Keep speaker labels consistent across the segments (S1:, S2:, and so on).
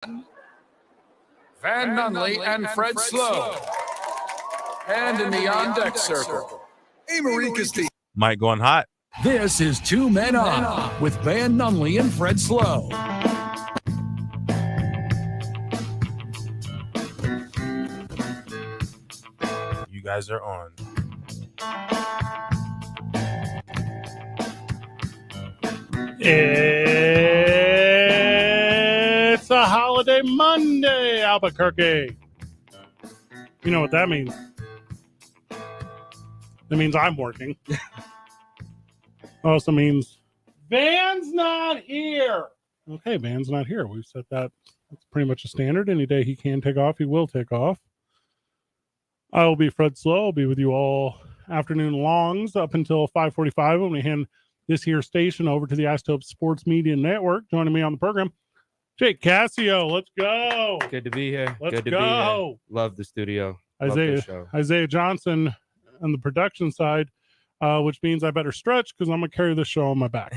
S1: Van Nunley and Fred Slow. And in the on-deck circle, Amory Castillo.
S2: Mike going hot.
S1: This is Two Men On with Van Nunley and Fred Slow.
S2: You guys are on.
S3: It's a holiday Monday, Albuquerque. You know what that means? That means I'm working. Also means Van's not here. Okay, Van's not here. We've set that. That's pretty much a standard. Any day he can take off, he will take off. I will be Fred Slow. I'll be with you all afternoon longs up until 5:45 when we hand this here station over to the Isotope Sports Media Network. Joining me on the program, Jake Cassio. Let's go.
S4: Good to be here.
S3: Let's
S4: Good to
S3: go.
S4: be here. Love the studio. Love the show.
S3: Isaiah Johnson on the production side, which means I better stretch because I'm going to carry this show on my back.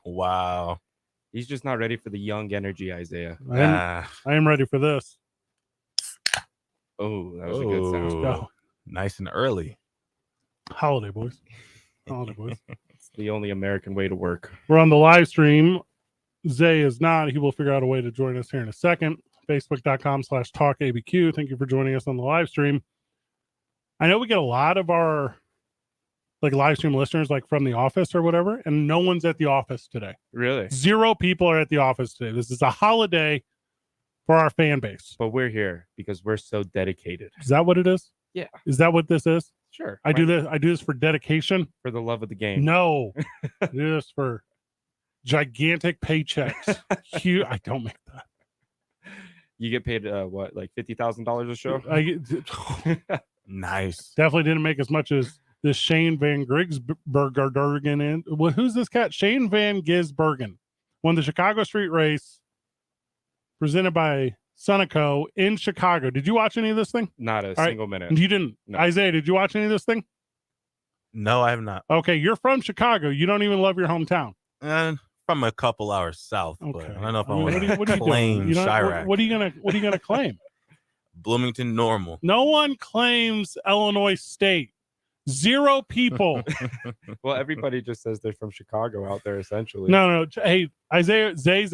S2: Wow.
S4: He's just not ready for the young energy, Isaiah.
S3: I am ready for this.
S4: Oh, that was a good sound.
S3: Let's go.
S2: Nice and early.
S3: Holiday boys. Holiday boys.
S4: It's the only American way to work.
S3: We're on the live stream. Zay is not. He will figure out a way to join us here in a second. Facebook.com/TalkABQ. Thank you for joining us on the live stream. I know we get a lot of our live stream listeners from the office or whatever, and no one's at the office today.
S4: Really?
S3: 0 people are at the office today. This is a holiday for our fan base.
S4: But we're here because we're so dedicated.
S3: Is that what it is?
S4: Yeah.
S3: Is that what this is?
S4: Sure.
S3: I do this for dedication.
S4: For the love of the game.
S3: No. I do this for gigantic paychecks. Huge. I don't make that.
S4: You get paid what, like $50,000 a show?
S2: Nice.
S3: Definitely didn't make as much as this Shane Van Gisbergen. And well, who's this cat? Shane Van Gisbergen won the Chicago Street Race presented by Sunoco in Chicago. Did you watch any of this thing?
S4: Not a single minute.
S3: You didn't.
S4: No.
S3: Isaiah, did you watch any of this thing?
S2: No, I have not.
S3: Okay, you're from Chicago. You don't even love your hometown.
S2: From a couple hours south,
S3: Okay.
S2: but I don't know if I
S3: what
S2: want
S3: are
S2: to
S3: you
S2: claim
S3: doing?
S2: Chirac.
S3: What are you gonna claim?
S2: Bloomington Normal.
S3: No one claims Illinois State. 0 people.
S4: Well, everybody just says they're from Chicago out there, essentially.
S3: No. Hey, Isaiah, Zay's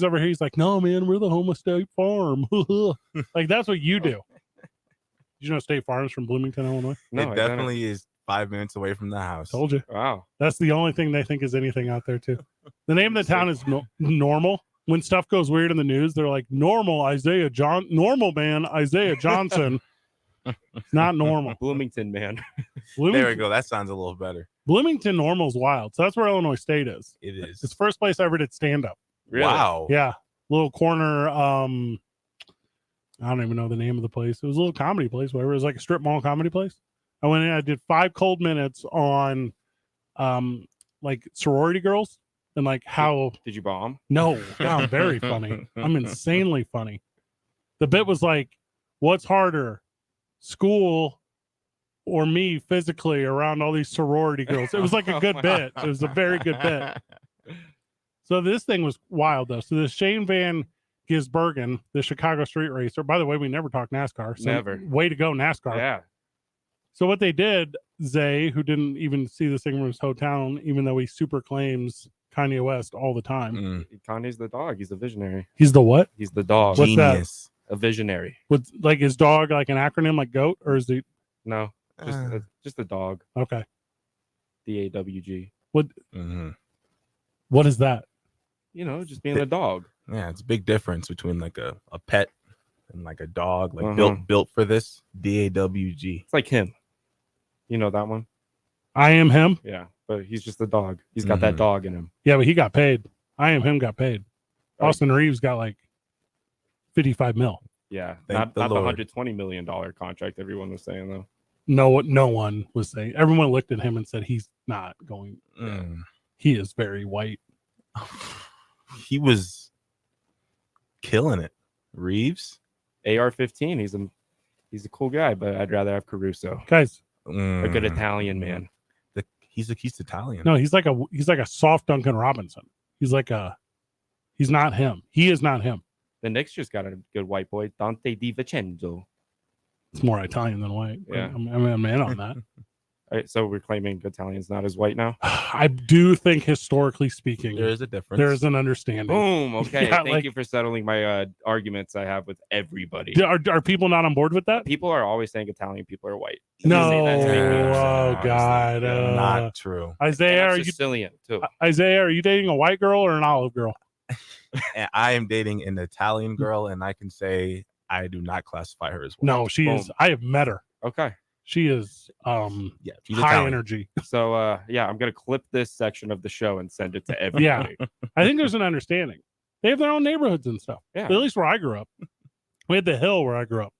S3: over here. He's like, no, man, we're the home of State Farm. That's what you do. Did you know State Farm's from Bloomington, Illinois?
S4: No,
S2: It definitely is 5 minutes away from the house.
S3: Told you.
S4: Wow.
S3: That's the only thing they think is anything out there, too. The name of the town is Normal. When stuff goes weird in the news, they're like, normal man, Isaiah Johnson. It's not normal.
S4: Bloomington, man.
S2: There we go. That sounds a little better.
S3: Bloomington Normal's wild. So that's where Illinois State is.
S2: It is.
S3: It's the first place I ever did stand up.
S4: Really?
S2: Wow.
S3: Yeah. Little corner. I don't even know the name of the place. It was a little comedy place, whatever. It was like a strip mall comedy place. I went in, I did 5 cold minutes on sorority girls and how.
S4: Did you bomb?
S3: No, I'm very funny. I'm insanely funny. The bit was what's harder, school or me physically around all these sorority girls? It was a good bit. It was a very good bit. So this thing was wild, though. So this Shane Van Gisbergen, the Chicago street racer. By the way, we never talk NASCAR. So
S4: Never.
S3: Way to go, NASCAR.
S4: Yeah.
S3: So what they did, Zay, who didn't even see this thing from his hometown, even though he super claims Kanye West all the time.
S4: Kanye's the dog. He's a visionary.
S3: He's the what?
S4: He's the dog.
S3: What's that?
S2: Genius.
S4: A visionary.
S3: What's his dog an acronym like GOAT, or is he?
S4: No, just a dog.
S3: Okay.
S4: DAWG.
S3: What?
S2: Mm-hmm.
S3: What is that?
S4: Just being a dog.
S2: Yeah, it's a big difference between a pet and a dog, built for this. DAWG.
S4: It's like him. You know that one?
S3: I Am Him.
S4: Yeah, but he's just a dog. He's got that dog in him.
S3: Yeah, but he got paid. I Am Him got paid.
S4: Right.
S3: Austin Reeves got 55 mil.
S4: Yeah,
S2: Thank
S4: not
S2: the
S4: the
S2: Lord.
S4: $120 million contract everyone was saying though.
S3: No one was saying. Everyone looked at him and said he's not going. He is very white.
S2: He was killing it. Reeves,
S4: AR-15. He's a cool guy, but I'd rather have Caruso,
S3: Guys,
S4: a good Italian man.
S2: He's Italian.
S3: no, he's like a soft Duncan Robinson. He's not him. He is not him.
S4: The Knicks just got a good white boy, Dante DiVincenzo.
S3: It's more Italian than white. but
S4: Yeah.
S3: I'm a man on that.
S4: All right, so we're claiming Italian's not as white now.
S3: I do think, historically speaking,
S2: There is a difference.
S3: there is an understanding.
S4: Boom. Okay.
S3: Yeah,
S4: Thank
S3: like-
S4: you for settling my arguments I have with everybody.
S3: Are people not on board with that?
S4: People are always saying Italian people are white.
S3: No.
S4: Say that to me.
S3: Oh, God.
S2: Not true.
S3: Isaiah,
S4: And
S3: are
S4: I'm
S3: you
S4: Sicilian too.
S3: Isaiah? Are you dating a white girl or an olive girl?
S2: And I am dating an Italian girl, and I can say I do not classify her as white.
S3: No, she is. I have met her.
S4: Okay.
S3: She is
S2: Yeah, she's
S3: high
S2: Italian.
S3: energy.
S4: So yeah, I'm gonna clip this section of the show and send it to everybody.
S3: I think there's an understanding. They have their own neighborhoods and stuff.
S4: Yeah.
S3: At least where I grew up, we had the hill where I grew up.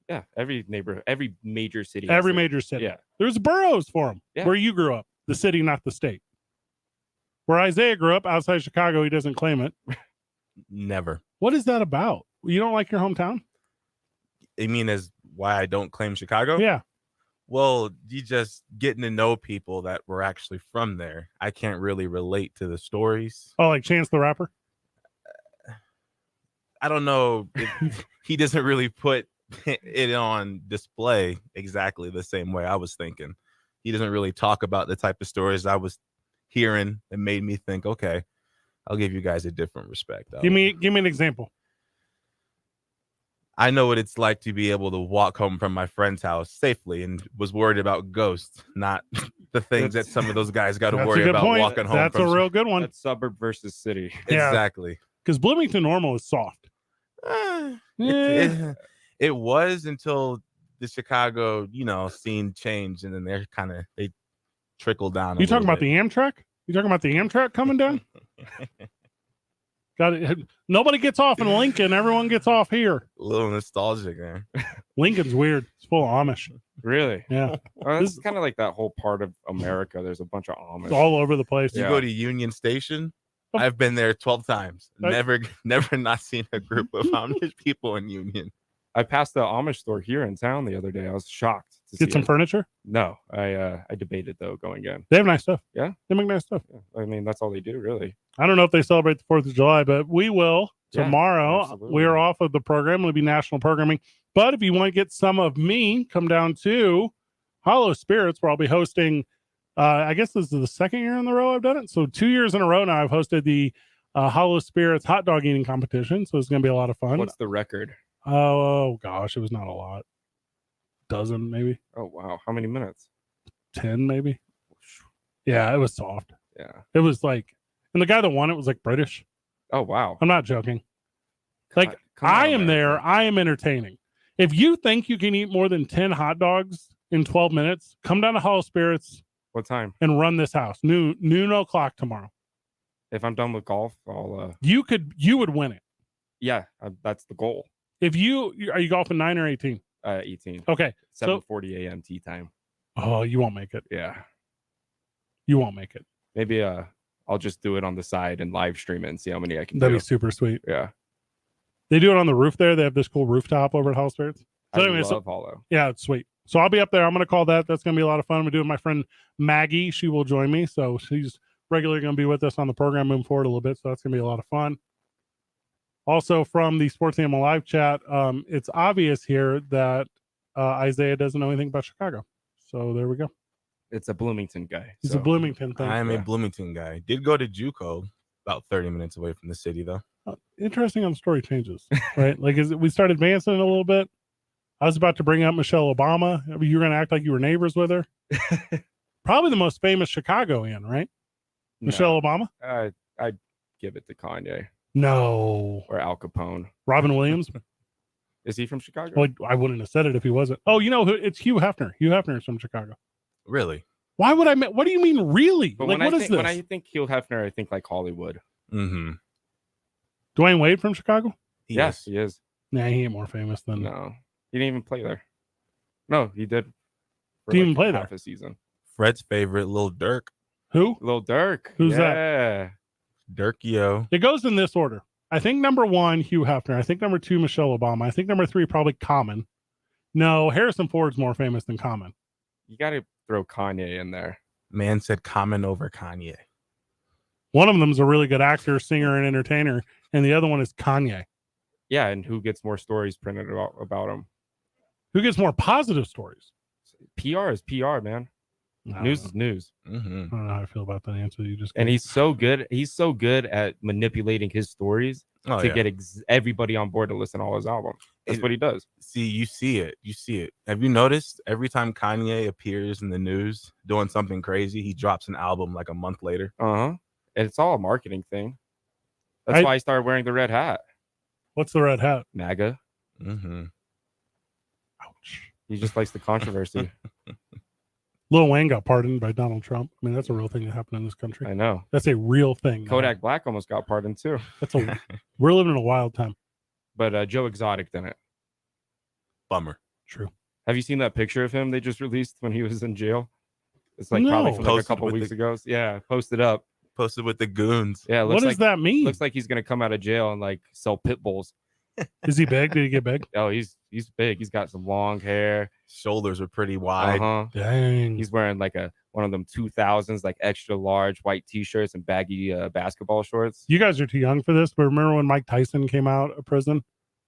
S4: Yeah. Every neighborhood, every major city. has
S3: Every
S4: it.
S3: major city.
S4: Yeah.
S3: There's boroughs for them.
S4: Yeah.
S3: Where you grew up, the city, not the state. Where Isaiah grew up outside Chicago, he doesn't claim it.
S2: Never.
S3: What is that about? You don't like your hometown?
S2: I mean, as why I don't claim Chicago?
S3: Yeah.
S2: Well, you just getting to know people that were actually from there. I can't really relate to the stories.
S3: Oh, like Chance the Rapper?
S2: I don't know. He doesn't really put it on display exactly the same way I was thinking. He doesn't really talk about the type of stories I was hearing that made me think, okay, I'll give you guys a different respect.
S3: Give me an example.
S2: I know what it's like to be able to walk home from my friend's house safely and was worried about ghosts, not the things that some of those guys got to
S3: That's a
S2: worry
S3: good
S2: about
S3: point.
S2: walking home
S3: That's
S2: from.
S3: a real good one.
S4: That's suburb versus city.
S3: Yeah.
S2: Exactly.
S3: Because Bloomington Normal is soft.
S2: Eh,
S3: Eh.
S2: it was until the Chicago, scene changed, and then they trickled down.
S3: You talking about the Amtrak? You talking about the Amtrak coming down? Got it. Nobody gets off in Lincoln. Everyone gets off here.
S2: a little nostalgic there.
S3: Lincoln's weird. It's full of Amish.
S4: Really?
S3: Yeah.
S4: Oh, this is kind of like that whole part of America. There's a bunch of Amish.
S3: It's all over the place.
S2: You
S4: Yeah.
S2: go to Union Station.
S3: Oh.
S2: I've been there 12 times.
S3: I-
S2: Never not seen a group of Amish people in Union.
S4: I passed the Amish store here in town the other day. I was shocked to
S3: Get
S4: see
S3: some
S4: it.
S3: furniture.
S4: No, I debated though going in.
S3: They have nice stuff.
S4: Yeah?
S3: They make nice stuff.
S4: Yeah, I mean, that's all they do, really.
S3: I don't know if they celebrate the 4th of July, but we will
S4: Yeah,
S3: tomorrow.
S4: absolutely.
S3: We're off of the program. It'll be national programming. But if you want to get some of me, come down to Hollow Spirits, where I'll be hosting. I guess this is the second year in a row I've done it. So 2 years in a row now, I've hosted the Hollow Spirits hot dog eating competition. So it's going to be a lot of fun.
S4: What's the record?
S3: Oh gosh, it was not a lot. Dozen, maybe
S4: Oh wow, how many minutes?
S3: 10, maybe. Yeah, it was soft.
S4: Yeah.
S3: It was like, and the guy that won it was like British.
S4: Oh wow.
S3: I'm not joking. Like,
S4: Come on,
S3: I am there.
S4: America.
S3: I am entertaining. If you think you can eat more than 10 hot dogs in 12 minutes, come down to Hollow Spirits
S4: What time?
S3: and run this house. Noon o'clock tomorrow.
S4: If I'm done with golf, I'll.
S3: You would win it.
S4: Yeah, that's the goal.
S3: If are you golfing 9 or 18?
S4: 18.
S3: Okay. So,
S4: 7:40 a.m. tea time.
S3: oh, you won't make it.
S4: Yeah.
S3: You won't make it.
S4: Maybe I'll just do it on the side and live stream it and see how many I can
S3: That'd
S4: do.
S3: be super sweet.
S4: Yeah.
S3: They do it on the roof there. They have this cool rooftop over at Hollow Spirits. So
S4: I
S3: anyway,
S4: love Hollow.
S3: yeah, it's sweet. So I'll be up there. I'm going to call that. That's going to be a lot of fun. I'm going to do it with my friend Maggie. She will join me. So she's regularly going to be with us on the program moving forward a little bit. So that's going to be a lot of fun. Also from the Sports Animal live chat, it's obvious here that Isaiah doesn't know anything about Chicago. So there we go.
S4: It's a Bloomington guy.
S3: He's
S4: so-
S3: a Bloomington thing.
S2: I'm
S4: yeah.
S2: a Bloomington guy. Did go to JUCO, about 30 minutes away from the city, though.
S3: Interesting how the story changes, right? Like, we started advancing it a little bit. I was about to bring up Michelle Obama. I mean, you were going to act like you were neighbors with her. Probably the most famous Chicagoan, right?
S4: No,
S3: Michelle Obama?
S4: I'd give it to Kanye
S3: No.
S4: or Al Capone.
S3: Robin Williams?
S4: Is he from Chicago?
S3: Well, I wouldn't have said it if he wasn't. Oh, you know, it's Hugh Hefner. Hugh Hefner is from Chicago.
S2: Really?
S3: Why would I? What do you mean, really?
S4: But
S3: Like, what is this?
S4: when I think Hugh Hefner, I think like Hollywood.
S2: Mm-hmm.
S3: Dwayne Wade from Chicago?
S4: Yes, he is.
S3: Nah, he ain't more famous than.
S4: No, he didn't even play there. No, he did. for
S3: Didn't even play
S4: half
S3: there.
S4: a season.
S2: Fred's favorite, Lil Durk.
S3: Who?
S4: Lil Durk.
S3: Who's that?
S4: Yeah.
S2: Durk Yo.
S3: It goes in this order. I think number 1, Hugh Hefner. I think number 2, Michelle Obama. I think number 3, probably Common. No, Harrison Ford's more famous than Common.
S4: You got to throw Kanye in there.
S2: Man said Common over Kanye.
S3: One of them's a really good actor, singer, and entertainer, and the other one is Kanye.
S4: Yeah, and who gets more stories printed about him?
S3: Who gets more positive stories?
S4: PR is PR, man. News is news.
S2: Mm-hmm.
S3: I don't know how I feel about that answer you just
S4: And
S3: gave.
S4: he's so good. He's so good at manipulating his stories
S2: Oh,
S4: to
S2: yeah.
S4: get everybody on board to listen to all his albums. That's what he does.
S2: See, you see it. Have you noticed every time Kanye appears in the news doing something crazy, he drops an album like a month later?
S4: And it's all a marketing thing. That's why I started wearing the red hat.
S3: What's the red hat?
S4: MAGA.
S2: Mm-hmm.
S3: Ouch.
S4: He just likes the controversy.
S3: Lil Wayne got pardoned by Donald Trump. I mean, that's a real thing that happened in this country.
S4: I know.
S3: That's a real thing.
S4: Kodak Black almost got pardoned too.
S3: We're living in a wild time.
S4: But Joe Exotic didn't.
S2: Bummer.
S3: True.
S4: Have you seen that picture of him they just released when he was in jail? It's like probably
S3: No.
S4: from like a
S2: Posted
S4: couple
S2: with
S4: weeks ago. Yeah, posted up.
S2: Posted with the goons.
S4: Yeah, it
S3: What
S4: looks
S3: does
S4: like
S3: that mean?
S4: looks like he's gonna come out of jail and like sell pit bulls.
S3: Is he big? Did he get big?
S4: Oh, he's big. He's got some long hair.
S2: Shoulders are pretty wide.
S3: Dang.
S4: He's wearing like one of them 2000s like extra large white t-shirts and baggy basketball shorts.
S3: You guys are too young for this, but remember when Mike Tyson came out of prison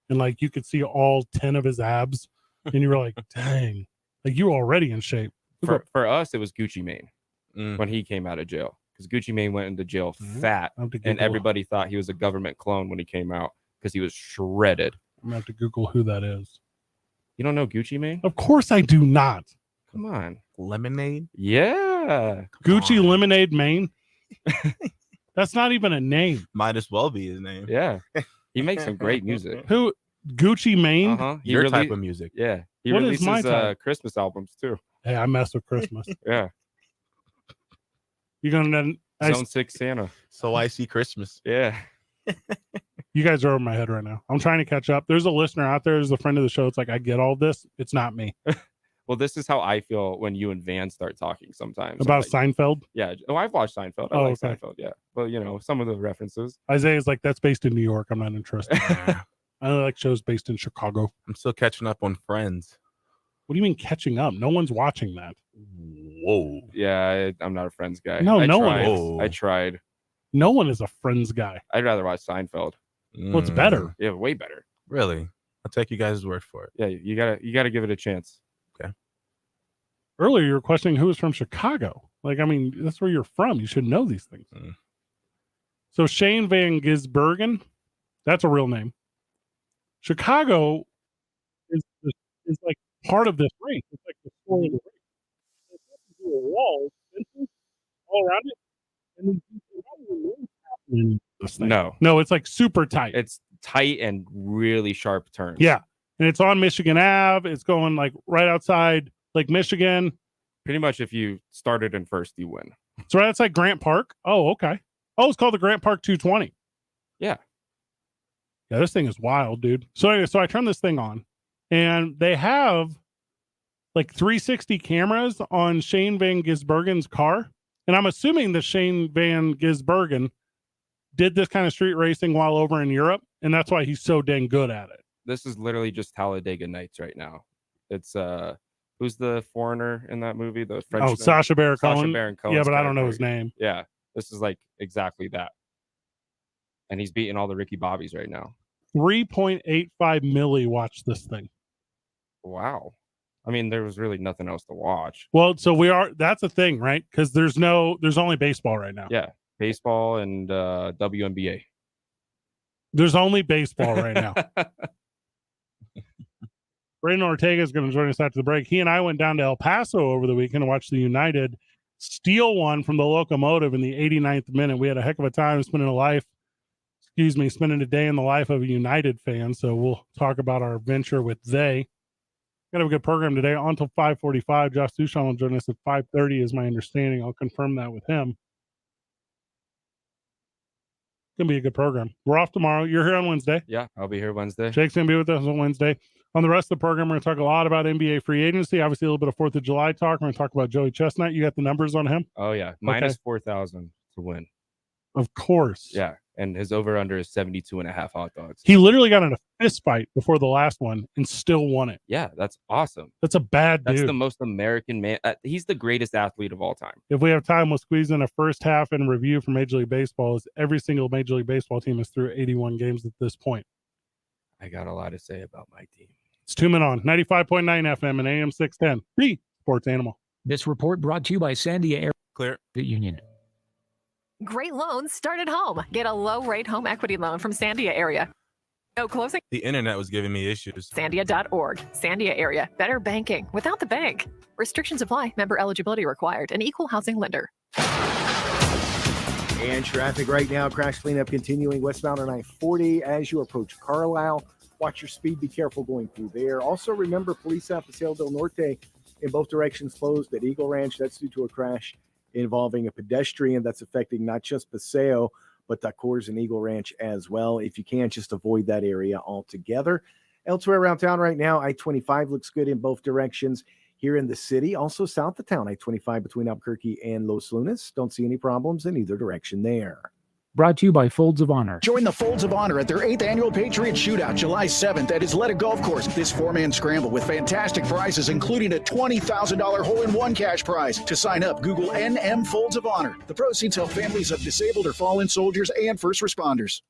S3: and like you could see all 10 of his abs and you were like, dang, like you were already in shape.
S4: For us, it was Gucci Mane
S2: Mm.
S4: when he came out of jail because Gucci Mane went into jail
S3: Mhm.
S4: fat
S3: I have to
S4: and
S3: Google-
S4: everybody thought he was a government clone when he came out because he was shredded.
S3: I'm gonna have to Google who that is.
S4: You don't know Gucci Mane?
S3: Of course I do not.
S4: Come on.
S2: Lemonade.
S4: Yeah.
S3: Gucci
S2: on.
S3: Lemonade Maine. That's not even a name.
S2: Might as well be his name.
S4: Yeah. He makes some great music.
S3: Who Gucci Mane?
S4: Uh-huh. He
S2: Your
S4: really-
S2: type of music.
S4: Yeah. He
S3: What is my
S4: releases
S3: type?
S4: Christmas albums too.
S3: Hey, I mess with Christmas.
S4: Yeah.
S3: You're gonna
S4: Zone 6 Santa.
S2: So I see Christmas.
S4: Yeah.
S3: you guys are over my head right now. I'm trying to catch up. There's a listener out there, there's a friend of the show. It's like I get all this. It's not me.
S4: Well, this is how I feel when you and Van start talking sometimes.
S3: About
S4: I'm like,
S3: Seinfeld.
S4: yeah. Oh, I've watched Seinfeld. I
S3: Oh,
S4: like
S3: okay.
S4: Seinfeld. Yeah. But you know, some of the references.
S3: Isaiah's like, that's based in New York. I'm not interested.
S2: Yeah.
S3: I like shows based in Chicago.
S2: I'm still catching up on Friends.
S3: What do you mean catching up? No one's watching that.
S2: Whoa.
S4: Yeah, I'm not a Friends guy.
S3: No,
S4: I
S3: no one
S4: tried.
S2: is.
S4: I tried.
S3: No one is a Friends guy.
S4: I'd rather watch Seinfeld.
S3: What's
S2: Mm.
S3: better?
S4: Yeah, way better.
S2: Really? I'll take you guys' word for it.
S4: Yeah, you gotta give it a chance.
S3: Earlier, you were questioning who was from Chicago. Like, I mean, that's where you're from. You should know these things.
S2: Mm.
S3: So Shane Van Gisbergen, that's a real name. Chicago is like part of this race. It's like the story of the race. It's like you do a wall, fences all around it, and then you don't even know what's happening in this thing. No, it's like super tight.
S4: It's tight and really sharp turns.
S3: Yeah, and it's on Michigan Ave. It's going like right outside Lake Michigan.
S4: Pretty much if you started in first, you win.
S3: It's right outside Grant Park. Oh, okay. Oh, it's called the Grant Park 220.
S4: Yeah.
S3: Yeah, this thing is wild, dude. So anyway, so I turn this thing on, and they have like 360 cameras on Shane Van Gisbergen's car. And I'm assuming that Shane Van Gisbergen did this kind of street racing while over in Europe, and that's why he's so dang good at it.
S4: This is literally just Talladega Nights right now. It's who's the foreigner in that movie? The French.
S3: Oh, Sacha Baron
S4: Sacha
S3: Cohen.
S4: Baron Cohen's
S3: Yeah, but I don't know
S4: character.
S3: his name.
S4: Yeah, this is like exactly that. And he's beating all the Ricky Bobbies right now.
S3: 3.85 milli watched this thing.
S4: Wow. I mean, there was really nothing else to watch.
S3: Well, so that's a thing, right? Because there's only baseball right now.
S4: Yeah, baseball and WNBA.
S3: There's only baseball right now. Brandon Ortega is going to join us after the break. He and I went down to El Paso over the weekend to watch the United steal one from the Locomotive in the 89th minute. We had a heck of a time spending a day in the life of a United fan. So we'll talk about our venture with they. Got a good program today on until 5:45. Josh Duchamp will join us at 5:30 is my understanding. I'll confirm that with him. Gonna be a good program. We're off tomorrow. You're here on Wednesday.
S4: Yeah, I'll be here Wednesday.
S3: Jake's going to be with us on Wednesday. On the rest of the program, we're going to talk a lot about NBA free agency. Obviously, a little bit of 4th of July talk. We're going to talk about Joey Chestnut. You got the numbers on him?
S4: Oh yeah, minus 4,000 to win.
S3: Of course.
S4: Yeah, and his over under is 72.5 hot dogs.
S3: He literally got in a fist fight before the last one and still won it.
S4: Yeah, that's awesome.
S3: That's a bad
S4: That's
S3: dude.
S4: the most American man. He's the greatest athlete of all time.
S3: If we have time, we'll squeeze in a first half and review for Major League Baseball. As every single Major League Baseball team is through 81 games at this point.
S4: I got a lot to say about my team.
S3: It's 2 Men On, 95.9 FM and AM 610. The Sports Animal.
S5: This report brought to you by Sandia Air
S2: Clear.
S5: Union.
S6: Great loans start at home. Get a low-rate home equity loan from Sandia Area. No closing.
S2: The internet was giving me issues.
S6: Sandia.org. Sandia Area. Better banking without the bank. Restrictions apply. Member eligibility required. An equal housing lender.
S7: And traffic right now. Crash cleanup continuing westbound on I-40 as you approach Carlisle. Watch your speed. Be careful going through there. Also, remember, police out Paseo del Norte in both directions closed at Eagle Ranch. That's due to a crash involving a pedestrian that's affecting not just Paseo, but Coors and Eagle Ranch as well. If you can, just avoid that area altogether. Elsewhere around town right now, I-25 looks good in both directions here in the city. Also south of town, I-25 between Albuquerque and Los Lunas. Don't see any problems in either direction there.
S5: Brought to you by Folds of Honor.
S8: Join the Folds of Honor at their 8th annual Patriot Shootout, July 7th at Isleta Golf Course. This 4-man scramble with fantastic prizes, including a $20,000 hole-in-one cash prize. To sign up, Google NM Folds of Honor. The proceeds help families of disabled or fallen soldiers and first responders.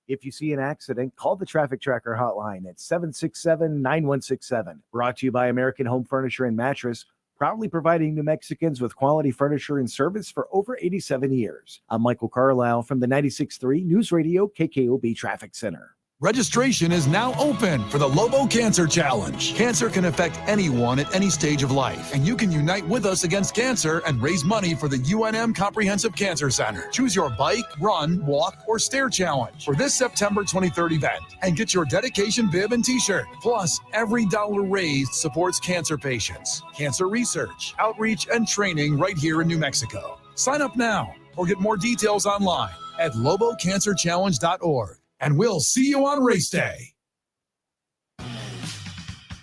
S7: If you see an accident, call the Traffic Tracker hotline at 767-9167. Brought to you by American Home Furniture and Mattress, proudly providing New Mexicans with quality furniture and service for over 87 years. I'm Michael Carlisle from the 96.3 News Radio KKOB Traffic Center.
S9: Registration is now open for the Lobo Cancer Challenge. Cancer can affect anyone at any stage of life, and you can unite with us against cancer and raise money for the UNM Comprehensive Cancer Center. Choose your bike, run, walk, or stair challenge for this September 23rd event and get your dedication bib and t-shirt. Plus, every dollar raised supports cancer patients, cancer research, outreach, and training right here in New Mexico. Sign up now or get more details online at lobocancerchallenge.org. And we'll see you on race day.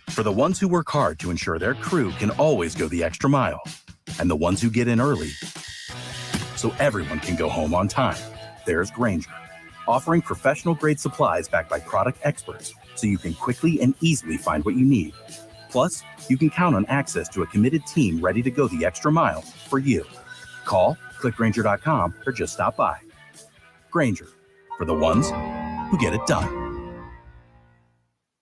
S10: For the ones who work hard to ensure their crew can always go the extra mile, and the ones who get in early so everyone can go home on time, there's Grainger, offering professional-grade supplies backed by product experts so you can quickly and easily find what you need. Plus, you can count on access to a committed team ready to go the extra mile for you. Call, click Grainger.com, or just stop by. Grainger, for the ones who get it done.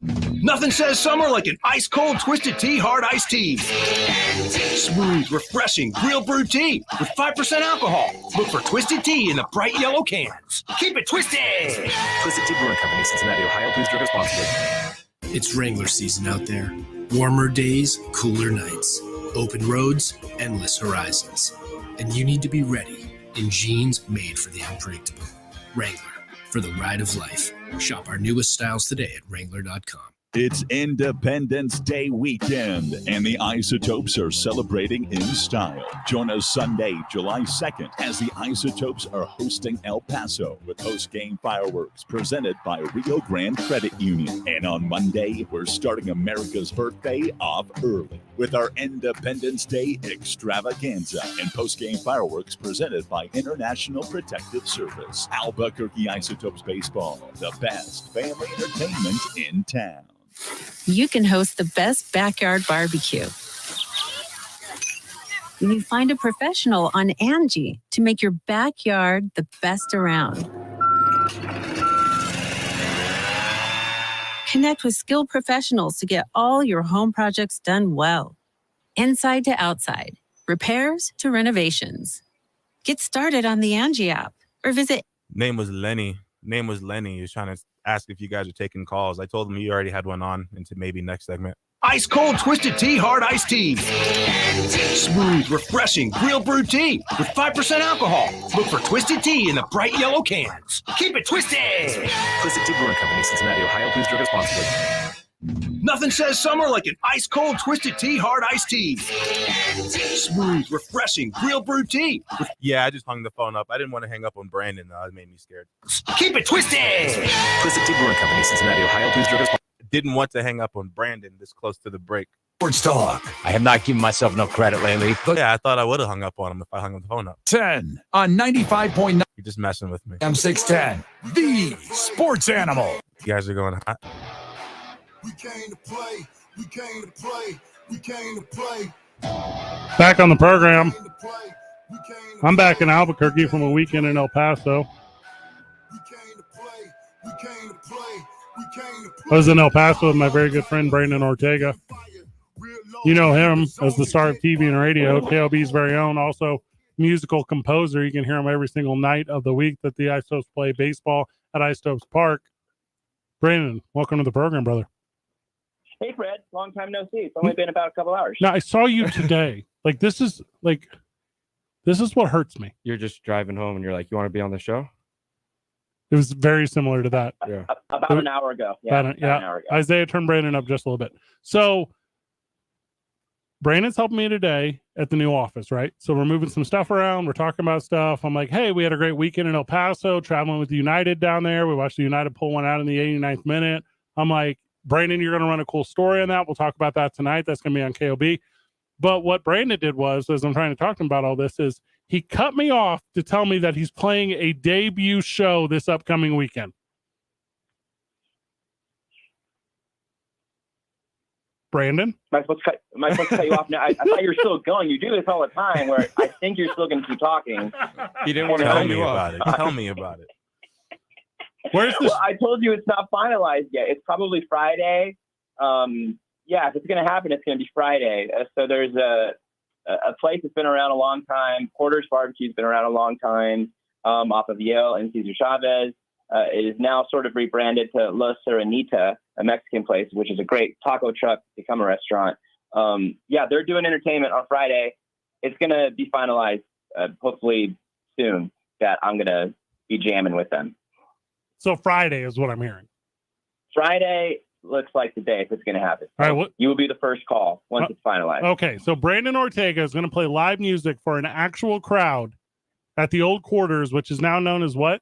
S11: Nothing says summer like an ice-cold Twisted Tea Hard Iced Tea. Smooth, refreshing, real brewed tea with 5% alcohol. Look for Twisted Tea in the bright yellow cans. Keep it twisted!
S12: Twisted Tea Brewing Company, Cincinnati, Ohio. Please drink responsibly.
S13: It's Wrangler season out there. Warmer days, cooler nights. Open roads, endless horizons. And you need to be ready in jeans made for the unpredictable. Wrangler. For the ride of life. Shop our newest styles today at Wrangler.com.
S14: It's Independence Day weekend, and the Isotopes are celebrating in style. Join us Sunday, July 2nd, as the Isotopes are hosting El Paso with post-game fireworks presented by Rio Grande Credit Union. And on Monday, we're starting America's birthday off early with our Independence Day extravaganza and post-game fireworks presented by International Protective Service. Albuquerque Isotopes Baseball, the best family entertainment in town.
S15: You can host the best backyard barbecue. You find a professional on Angie to make your backyard the best around. Connect with skilled professionals to get all your home projects done well. Inside to outside, repairs to renovations. Get started on the Angie app or visit.
S2: Name was Lenny. He was trying to ask if you guys are taking calls. I told him you already had one on into maybe next segment.
S11: Ice-cold Twisted Tea Hard Iced Tea. Smooth, refreshing, real brewed tea with 5% alcohol. Look for Twisted Tea in the bright yellow cans. Keep it twisted!
S12: Twisted Tea Brewing Company, Cincinnati, Ohio. Please drink responsibly.
S11: Nothing says summer like an ice-cold Twisted Tea Hard Iced Tea. Smooth, refreshing, real brewed tea.
S2: Yeah, I just hung the phone up. I didn't want to hang up on Brandon, though. It made me scared.
S11: Keep it twisted!
S12: Twisted Tea Brewing Company, Cincinnati, Ohio. Please drink responsibly.
S2: Didn't want to hang up on Brandon this close to the break.
S9: Sports Talk.
S16: I have not given myself no credit lately.
S2: Yeah, I thought I would have hung up on him if I hung the phone up.
S9: 10 on 95.9.
S2: You're just messing with me.
S9: M610, the sports animal.
S2: You guys are going hot.
S17: We came to play. We came to play. We came to play.
S3: Back on the program. I'm back in Albuquerque from a weekend in El Paso.
S17: We came to play. We came to play.
S3: I was in El Paso with my very good friend Brandon Ortega. You know him as the star of TV and radio, KLB's very own, also musical composer. You can hear him every single night of the week that the Isotopes play baseball at Isotopes Park. Brandon, welcome to the program, brother.
S18: Hey, Fred. Long time no see. It's only been about a couple hours.
S3: Now, I saw you today. This is what hurts me.
S4: You're just driving home and you're like, you want to be on the show?
S3: It was very similar to that.
S4: Yeah.
S18: About an hour ago. Yeah, about an hour ago.
S3: Isaiah turned Brandon up just a little bit. So Brandon's helping me today at the new office, right? So we're moving some stuff around. We're talking about stuff. I'm like, hey, we had a great weekend in El Paso, traveling with United down there. We watched the United pull one out in the 89th minute. I'm like, Brandon, you're going to run a cool story on that. We'll talk about that tonight. That's going to be on KOB. But what Brandon did was, as I'm trying to talk to him about all this, is he cut me off to tell me that he's playing a debut show this upcoming weekend. Brandon?
S18: Am I supposed to cut you off now? I thought you were still going. You do this all the time where I think you're still going to keep talking.
S2: He didn't want to tell me about it. Tell me about it.
S3: Where's this?
S18: Well, I told you it's not finalized yet. It's probably Friday. Yeah, if it's going to happen, it's going to be Friday. So there's a place that's been around a long time. Porter's Barbecue's been around a long time, off of Yale and Cesar Chavez. It is now sort of rebranded to La Serenita, a Mexican place, which is a great taco truck become a restaurant. Yeah, they're doing entertainment on Friday. It's going to be finalized hopefully soon that I'm going to be jamming with them.
S3: So Friday is what I'm hearing.
S18: Friday looks like the day if it's going to happen.
S3: All right,
S18: you will be the first call once it's finalized.
S3: Okay, so Brandon Ortega is going to play live music for an actual crowd at the old quarters, which is now known as what?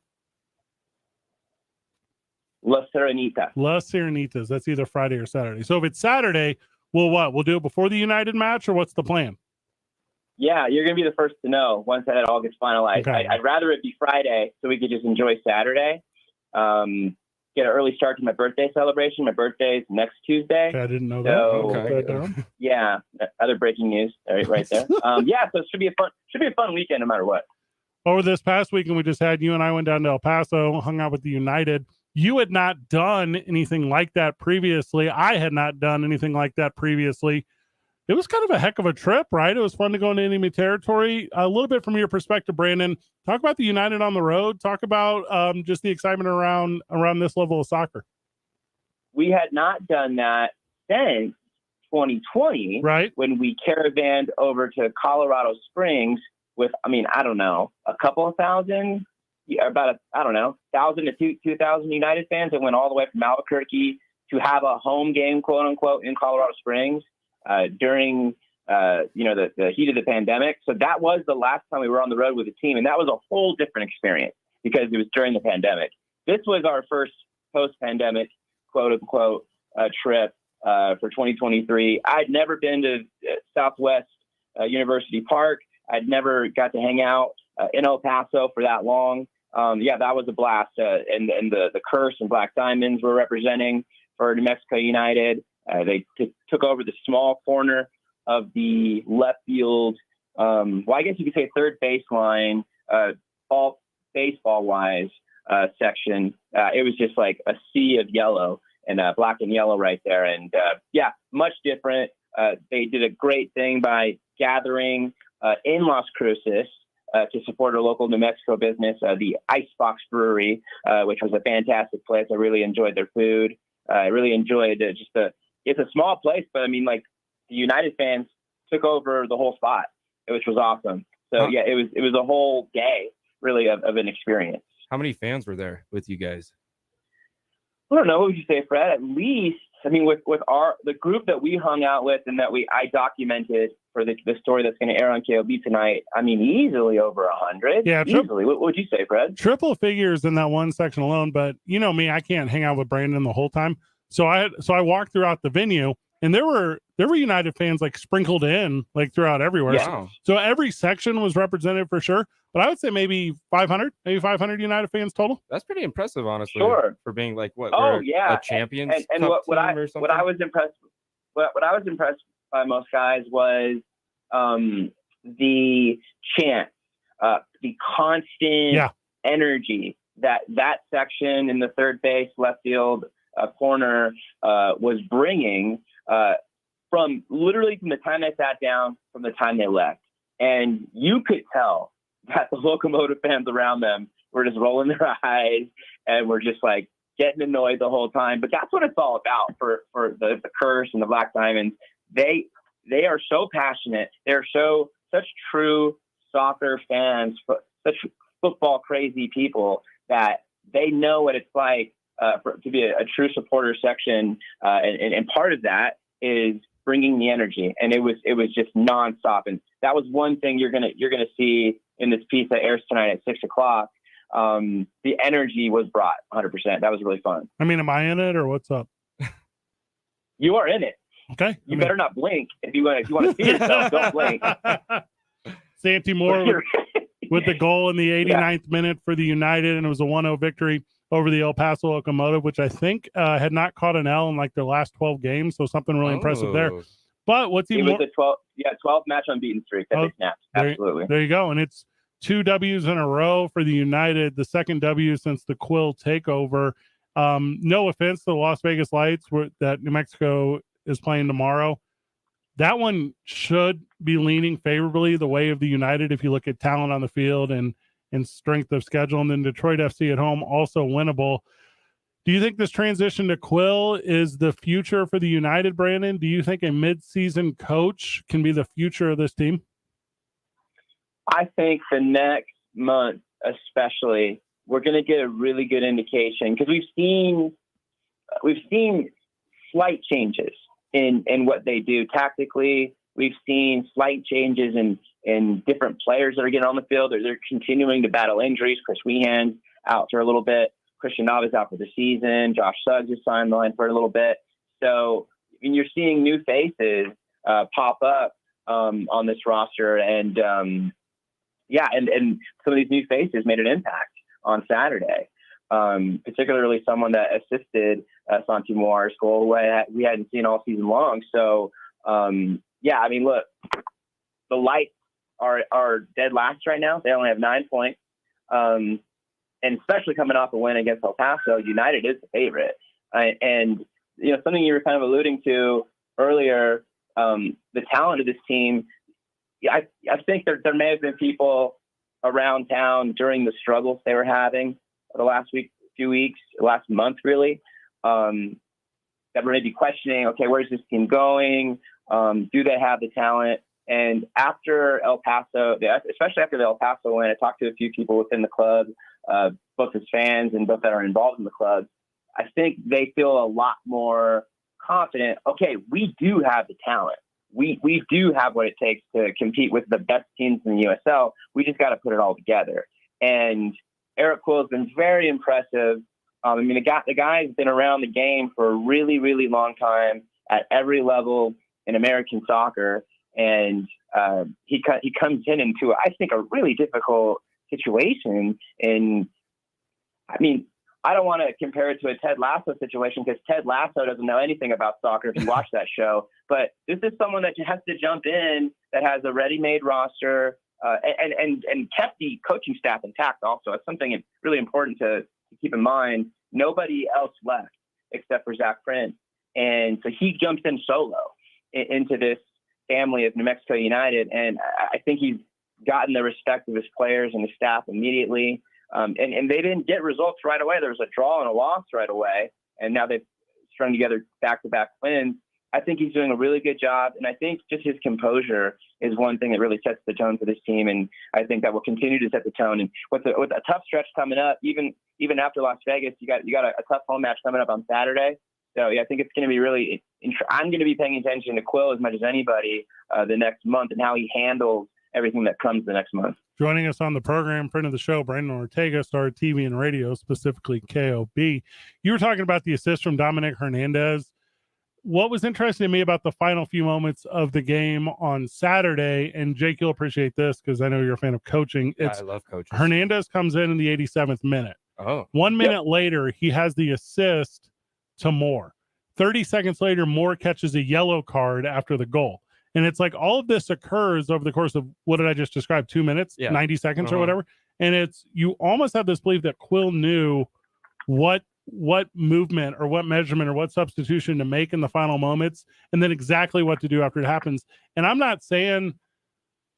S18: La Serenita.
S3: La Serenitas. That's either Friday or Saturday. So if it's Saturday, we'll what? We'll do it before the United match, or what's the plan?
S18: Yeah, you're going to be the first to know once that all gets finalized.
S3: Okay.
S18: I'd rather it be Friday so we could just enjoy Saturday. Get an early start to my birthday celebration. My birthday is next Tuesday.
S3: Okay, I didn't know
S18: So,
S3: that.
S18: yeah, other breaking news right there. Yeah, so it should be a fun weekend no matter what.
S3: Over this past weekend, we just had you and I went down to El Paso, hung out with the United. You had not done anything like that previously. I had not done anything like that previously. It was kind of a heck of a trip, right? It was fun to go into enemy territory. A little bit from your perspective, Brandon, talk about the United on the road. Talk about just the excitement around this level of soccer.
S18: We had not done that since 2020,
S3: right?
S18: When we caravanned over to Colorado Springs with, I don't know, a couple of thousand, about 1,000 to 2,000 United fans that went all the way from Albuquerque to have a home game, quote unquote, in Colorado Springs. During the heat of the pandemic. So that was the last time we were on the road with the team. And that was a whole different experience because it was during the pandemic. This was our first post-pandemic, quote unquote, trip for 2023. I'd never been to Southwest University Park. I'd never got to hang out in El Paso for that long. Yeah, that was a blast. And the Curse and Black Diamonds were representing for New Mexico United. They took over the small corner of the left field. I guess you could say third baseline, baseball-wise section. It was just like a sea of yellow and black and yellow right there. And yeah, much different. They did a great thing by gathering in Las Cruces to support a local New Mexico business, the Icebox Brewery, which was a fantastic place. I really enjoyed their food. I really enjoyed it's a small place, but the United fans took over the whole spot, which was awesome. So yeah, it was a whole day really of an experience.
S4: How many fans were there with you guys?
S18: I don't know. What would you say, Fred? At least, with the group that we hung out with and that I documented for the story that's going to air on KOB tonight, easily over 100.
S3: Yeah,
S18: easily. What would you say, Fred?
S3: Triple figures in that one section alone. But you know me, I can't hang out with Brandon the whole time. So I walked throughout the venue, and there were United fans like sprinkled in like throughout everywhere.
S4: Yeah.
S3: So every section was represented for sure. But I would say maybe 500 United fans total.
S4: That's pretty impressive, honestly.
S18: Sure.
S4: For being like what?
S18: Oh yeah,
S4: a Champions
S18: and
S4: Cup
S18: what I
S4: team or something?
S18: what I was impressed by most guys was the chant, the constant energy that section in the third base, left field, corner was bringing from the time they sat down, from the time they left. And you could tell that the Locomotive fans around them were just rolling their eyes and were just like getting annoyed the whole time. But that's what it's all about for the Curse and the Black Diamonds. They are so passionate. They're such true soccer fans, such football crazy people that they know what it's like to be a true supporter section. And part of that is bringing the energy. And it was just nonstop. And that was one thing you're gonna see in this piece that airs tonight at 6:00. The energy was brought 100%. That was really fun.
S3: I mean, am I in it or what's up?
S18: You are in it.
S3: Okay.
S18: You better not blink if you want to see yourself. Don't blink.
S3: Santi Moore with the goal in the 89th minute for the United, and it was a 1-0 victory over the El Paso Locomotive, which I think had not caught an L in like their last 12 games, so something really impressive there. But what's even more...
S18: It was a 12 match unbeaten streak that they snapped. Absolutely.
S3: There you go. And it's 2 W's in a row for the United, the second W since the Quill takeover. No offense to the Las Vegas Lights that New Mexico is playing tomorrow. That one should be leaning favorably the way of the United if you look at talent on the field and strength of schedule. And then Detroit FC at home, also winnable. Do you think this transition to Quill is the future for the United, Brandon? Do you think a mid-season coach can be the future of this team?
S18: I think the next month, especially, we're going to get a really good indication because we've seen slight changes in what they do tactically. We've seen slight changes in different players that are getting on the field. They're continuing to battle injuries. Chris Weehan's out for a little bit. Christian Nava's out for the season. Josh Suggs is signed the line for a little bit. So you're seeing new faces pop up on this roster. And and some of these new faces made an impact on Saturday, particularly someone that assisted Santi Moar's goal, who we hadn't seen all season long. So, look, the Lights are dead last right now. They only have 9 points. And especially coming off a win against El Paso, United is the favorite. Something you were kind of alluding to earlier, the talent of this team, I think there may have been people around town during the struggles they were having the last last month really, that were maybe questioning, okay, where's this team going? Do they have the talent? And after El Paso, especially after the El Paso win, I talked to a few people within the club, both as fans and both that are involved in the club. I think they feel a lot more confident. Okay, we do have the talent. We do have what it takes to compete with the best teams in the USL. We just got to put it all together. And Eric Quill has been very impressive. The guy's been around the game for a really, really long time at every level in American soccer. And he comes into, I think, a really difficult situation. And I don't want to compare it to a Ted Lasso situation because Ted Lasso doesn't know anything about soccer if you watch that show. But this is someone that has to jump in, that has a ready-made roster, and kept the coaching staff intact also. It's something really important to keep in mind. Nobody else left except for Zach Prince. And so he jumps in solo into this family of New Mexico United. And I think he's gotten the respect of his players and his staff immediately. And they didn't get results right away. There was a draw and a loss right away. And now they've strung together back-to-back wins. I think he's doing a really good job. And I think just his composure is one thing that really sets the tone for this team. And I think that will continue to set the tone. And with a tough stretch coming up, even after Las Vegas, you got a tough home match coming up on Saturday. So, I think it's going to be really I'm going to be paying attention to Quill as much as anybody the next month and how he handles everything that comes the next month.
S3: Joining us on the program, friend of the show, Brandon Ortega, Star TV and Radio, specifically KOB. You were talking about the assist from Dominic Hernandez. What was interesting to me about the final few moments of the game on Saturday, and Jake, you'll appreciate this because I know you're a fan of coaching.
S4: I love coaches.
S3: Hernandez comes in the 87th minute.
S4: Oh.
S3: 1 minute later, he has the assist to Moore. 30 seconds later, Moore catches a yellow card after the goal. And it's like all of this occurs over the course of, what did I just describe, 2 minutes, 90 seconds or whatever. And you almost have this belief that Quill knew what what movement or what measurement or what substitution to make in the final moments, and then exactly what to do after it happens. And I'm not saying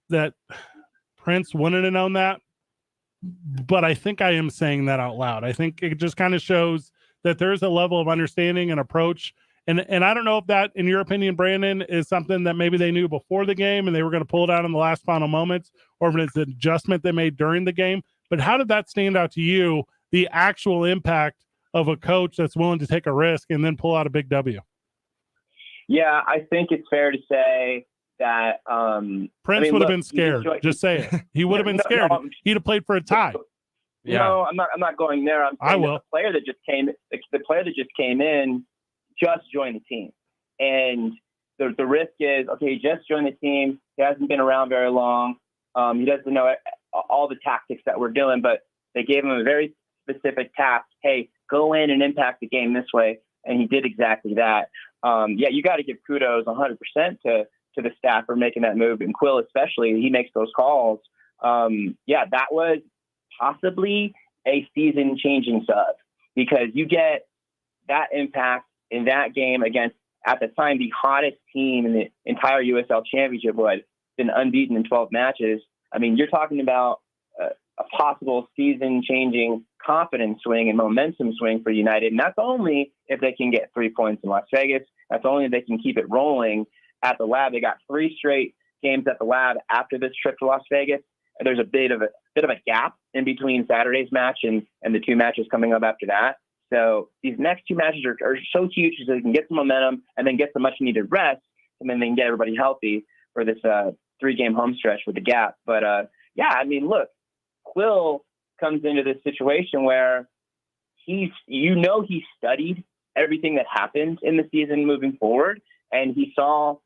S3: that Prince wouldn't have known that, but I think I am saying that out loud. I think it just kind of shows that there's a level of understanding and approach. And I don't know if that, in your opinion, Brandon, is something that maybe they knew before the game and they were going to pull it out in the last final moments, or if it's an adjustment they made during the game. But how did that stand out to you, the actual impact of a coach that's willing to take a risk and then pull out a big W?
S18: Yeah, I think it's fair to say that
S3: Prince would have been scared. Just say it. He would have been scared. He'd have played for a tie.
S18: No, I'm not going there. I'm saying
S3: will.
S18: The player that just came in just joined the team, and the risk is, okay, he just joined the team. He hasn't been around very long. He doesn't know all the tactics that we're doing, but they gave him a very specific task. Hey, go in and impact the game this way, and he did exactly that. Yeah, you got to give kudos 100% to the staff for making that move, and Quill especially. He makes those calls. Yeah, that was possibly a season-changing sub, because you get that impact in that game against, at the time, the hottest team in the entire USL Championship, who had been unbeaten in 12 matches. I mean, you're talking about a possible season-changing confidence swing and momentum swing for United, and that's only if they can get 3 points in Las Vegas. That's only if they can keep it rolling at the Lab. They got 3 straight games at the Lab after this trip to Las Vegas. And there's a bit of a gap in between Saturday's match and the 2 matches coming up after that. So these next 2 matches are so huge, so they can get some momentum and then get some much needed rest, and then they can get everybody healthy for this 3-game home stretch with the gap. But yeah, I mean, look, Quill comes into this situation where he studied everything that happened in the season moving forward, and he saw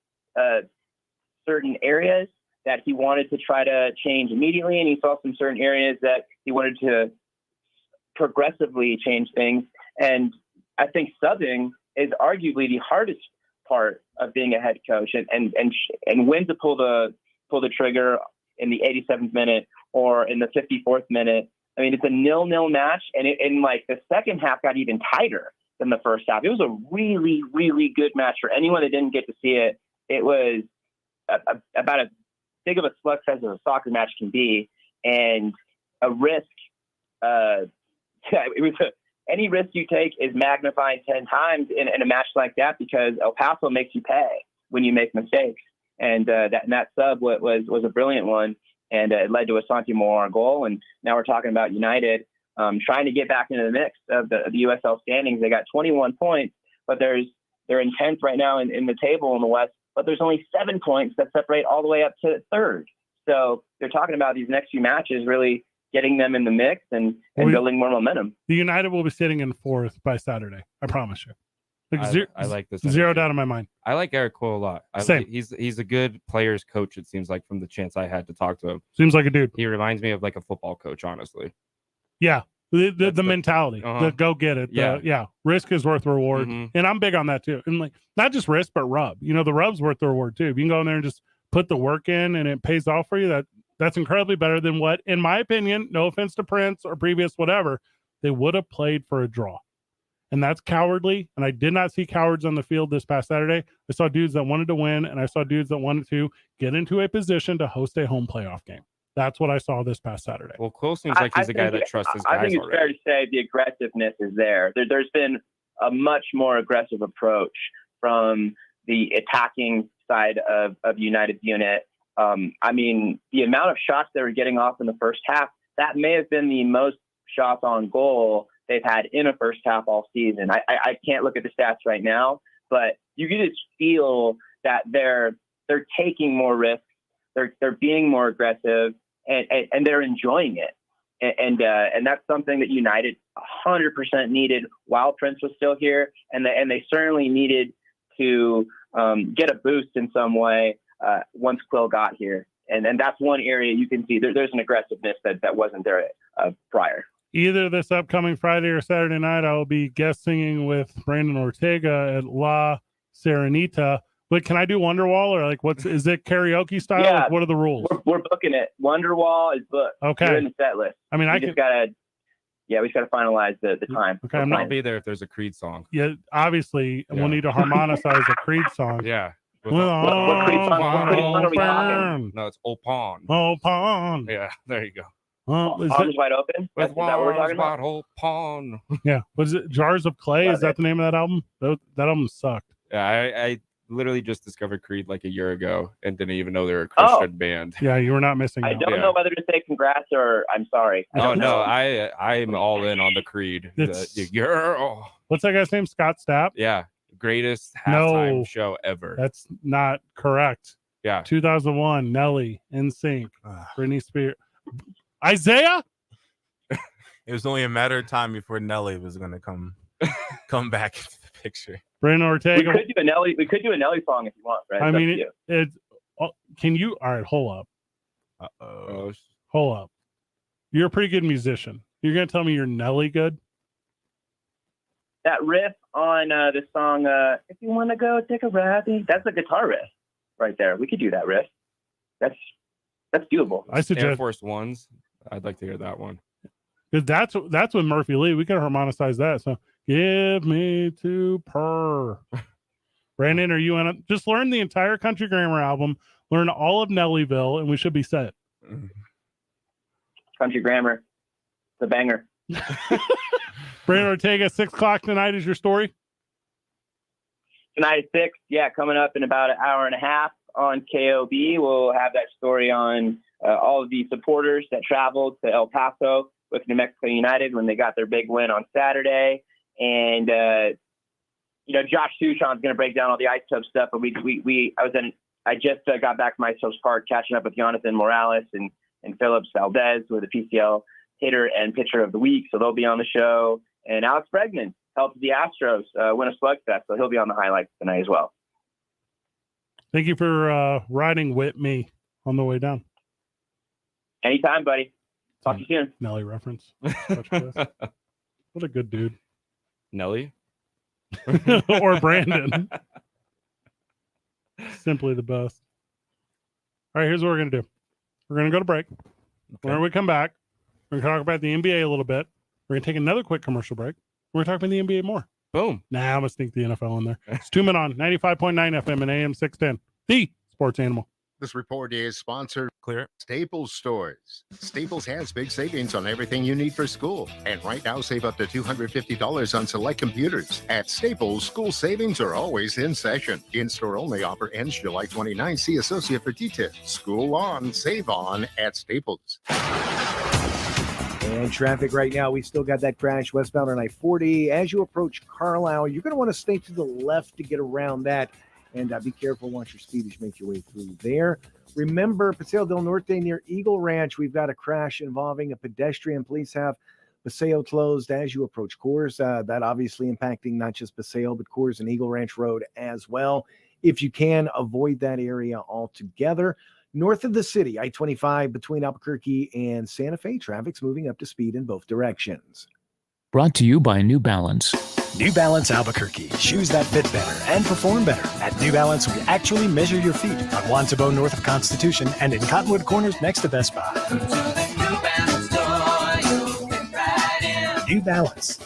S18: certain areas that he wanted to try to change immediately, and he saw some certain areas that he wanted to progressively change things. And I think subbing is arguably the hardest part of being a head coach, and when to pull the trigger in the 87th minute or in the 54th minute. I mean, it's a 0-0 match, and like the second half got even tighter than the first half. It was a really, really good match. For anyone that didn't get to see it, it was about as big of a slugfest as a soccer match can be, and a risk. Any risk you take is magnified 10 times in a match like that, because El Paso makes you pay when you make mistakes. And that sub was a brilliant one, and it led to a Santi Moar goal. And now we're talking about United trying to get back into the mix of the USL standings. They got 21 points, but they're in 10th right now in the table in the West, but there's only 7 points that separate all the way up to 3rd. So they're talking about these next few matches really getting them in the mix and building more momentum.
S3: The United will be sitting in 4th by Saturday. I promise you.
S4: I like this.
S3: Zero doubt in my mind.
S4: I like Eric Quill a lot.
S3: Same.
S4: He's a good players coach, it seems like, from the chance I had to talk to him.
S3: Seems like a dude.
S4: He reminds me of like a football coach, honestly.
S3: Yeah. The mentality, the go get it. Yeah. Risk is worth the reward.
S4: Mm-hmm.
S3: And I'm big on that too. And like, not just risk, but rub. You know, the rub's worth the reward too. If you can go in there and just put the work in and it pays off for you, that's incredibly better than what, in my opinion, no offense to Prince or previous whatever, they would have played for a draw. And that's cowardly. And I did not see cowards on the field this past Saturday. I saw dudes that wanted to win, and I saw dudes that wanted to get into a position to host a home playoff game. That's what I saw this past Saturday.
S4: Well, Quill seems like he's a guy that trusts his guys.
S18: I think it's fair to say the aggressiveness is there. There's been a much more aggressive approach from the attacking side of United's unit. I mean, the amount of shots they were getting off in the first half, that may have been the most shots on goal they've had in a first half all season. I can't look at the stats right now, but you can just feel that they're taking more risks. They're being more aggressive, and they're enjoying it. And that's something that United 100% needed while Prince was still here. And they certainly needed to get a boost in some way once Quill got here. And that's one area you can see there's an aggressiveness that wasn't there prior.
S3: Either this upcoming Friday or Saturday night, I will be guest singing with Brandon Ortega at La Serenita. But can I do Wonderwall, or like is it karaoke style?
S18: Yeah,
S3: like, what are the rules?
S18: We're booking it. Wonderwall is booked.
S3: Okay.
S18: You're in the set list.
S3: I mean,
S18: Yeah, we just got to finalize the time.
S3: Okay,
S4: I'll be there if there's a Creed song.
S3: Yeah, obviously, we'll need to harmonize a Creed song.
S4: Yeah.
S3: With
S18: what Creed song are we talking?
S4: No, it's Open.
S3: Open.
S4: Yeah, there you go.
S18: Arms wide open.
S4: With
S18: Is that what we're talking about?
S4: Open.
S3: Yeah. Was it Jars of Clay? Is that the name of that album? That album sucked.
S4: Yeah, I literally just discovered Creed like a year ago and didn't even know they were a Christian band.
S3: Yeah, you were not missing
S18: I
S3: out.
S18: don't know whether to say congrats or I'm sorry.
S4: Oh no, I'm all in on the Creed. The girl.
S3: What's that guy's name? Scott Stapp?
S4: Yeah, greatest halftime
S3: No.
S4: show ever.
S3: That's not correct.
S4: Yeah.
S3: 2001, Nelly, NSYNC, Britney Spears. Isaiah?
S2: It was only a matter of time before Nelly was going to come back into the picture.
S3: Brandon Ortega.
S18: We could do a Nelly song if you want, right?
S3: I
S18: It's up
S3: mean,
S18: to you.
S3: it's. Can you? All right, hold up.
S2: Uh-oh.
S3: Hold up. You're a pretty good musician. You're going to tell me you're Nelly good?
S18: That riff on the song, if you want to go take a ride, that's a guitar riff right there. We could do that riff. That's doable.
S3: I suggest
S4: Air Force Ones. I'd like to hear that one.
S3: because that's with Murphy Lee. We could harmonize that. So give me to purr. Brandon, are you in it? Just learn the entire Country Grammar album, learn all of Nellyville, and we should be set.
S18: Country Grammar, the banger.
S3: Brandon Ortega, 6 o'clock tonight is your story.
S18: Tonight at 6, yeah, coming up in about an hour and a half on KOB. We'll have that story on all of the supporters that traveled to El Paso with New Mexico United when they got their big win on Saturday. And, Josh Sushan's going to break down all the isotope stuff. But I just got back from Isotopes Park catching up with Jonathan Morales and Phillips Valdez, who are the PCL hitter and pitcher of the week. So they'll be on the show. And Alex Bregman helped the Astros win a slugfest. So he'll be on the highlights tonight as well.
S3: Thank you for riding with me on the way down.
S18: Anytime, buddy. Talk to you soon.
S3: Nelly reference. What a good dude.
S4: Nelly?
S3: Or Brandon. Simply the best. All right, here's what we're going to do. We're going to go to break. When we come back, we're going to talk about the NBA a little bit. We're going to take another quick commercial break. We're going to talk about the NBA more.
S4: Boom.
S3: Nah, I'm going to sneak the NFL in there. It's 2 Men On, 95.9 FM and AM 610. The Sports Animal.
S19: This report is sponsored
S2: Clear.
S19: Staples Stores. Staples has big savings on everything you need for school. And right now, save up to $250 on select computers. At Staples, school savings are always in session. In-store only offer ends July 29. See associate for details. School on, save on at Staples.
S7: And traffic right now, we still got that crash westbound on I-40. As you approach Carlisle, you're going to want to stay to the left to get around that. And be careful, watch your speed as you make your way through there. Remember, Paseo del Norte near Eagle Ranch, we've got a crash involving a pedestrian. Police have Paseo closed as you approach Coors. That obviously impacting not just Paseo, but Coors and Eagle Ranch Road as well. If you can, avoid that area altogether. North of the city, I-25 between Albuquerque and Santa Fe, traffic's moving up to speed in both directions.
S5: Brought to you by New Balance.
S20: New Balance Albuquerque. Shoes that fit better and perform better. At New Balance, we actually measure your feet on Wantabo north of Constitution and in Cottonwood Corners next to Best Buy. New Balance.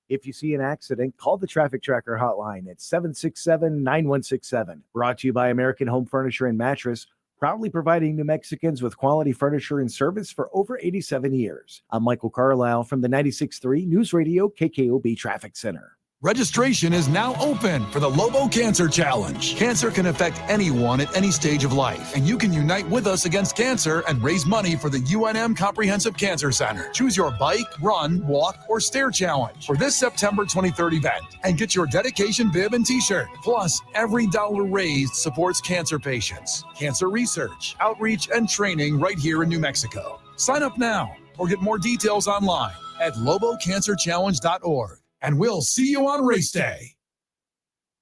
S7: If you see an accident, call the Traffic Tracker hotline at 767-9167. Brought to you by American Home Furniture and Mattress, proudly providing New Mexicans with quality furniture and service for over 87 years. I'm Michael Carlisle from the 96.3 News Radio KKOB Traffic Center.
S9: Registration is now open for the Lobo Cancer Challenge. Cancer can affect anyone at any stage of life, and you can unite with us against cancer and raise money for the UNM Comprehensive Cancer Center. Choose your bike, run, walk, or stair challenge for this September 23rd event and get your dedication bib and t-shirt. Plus, every dollar raised supports cancer patients, cancer research, outreach, and training right here in New Mexico. Sign up now or get more details online at lobocancerchallenge.org. And we'll see you on race day.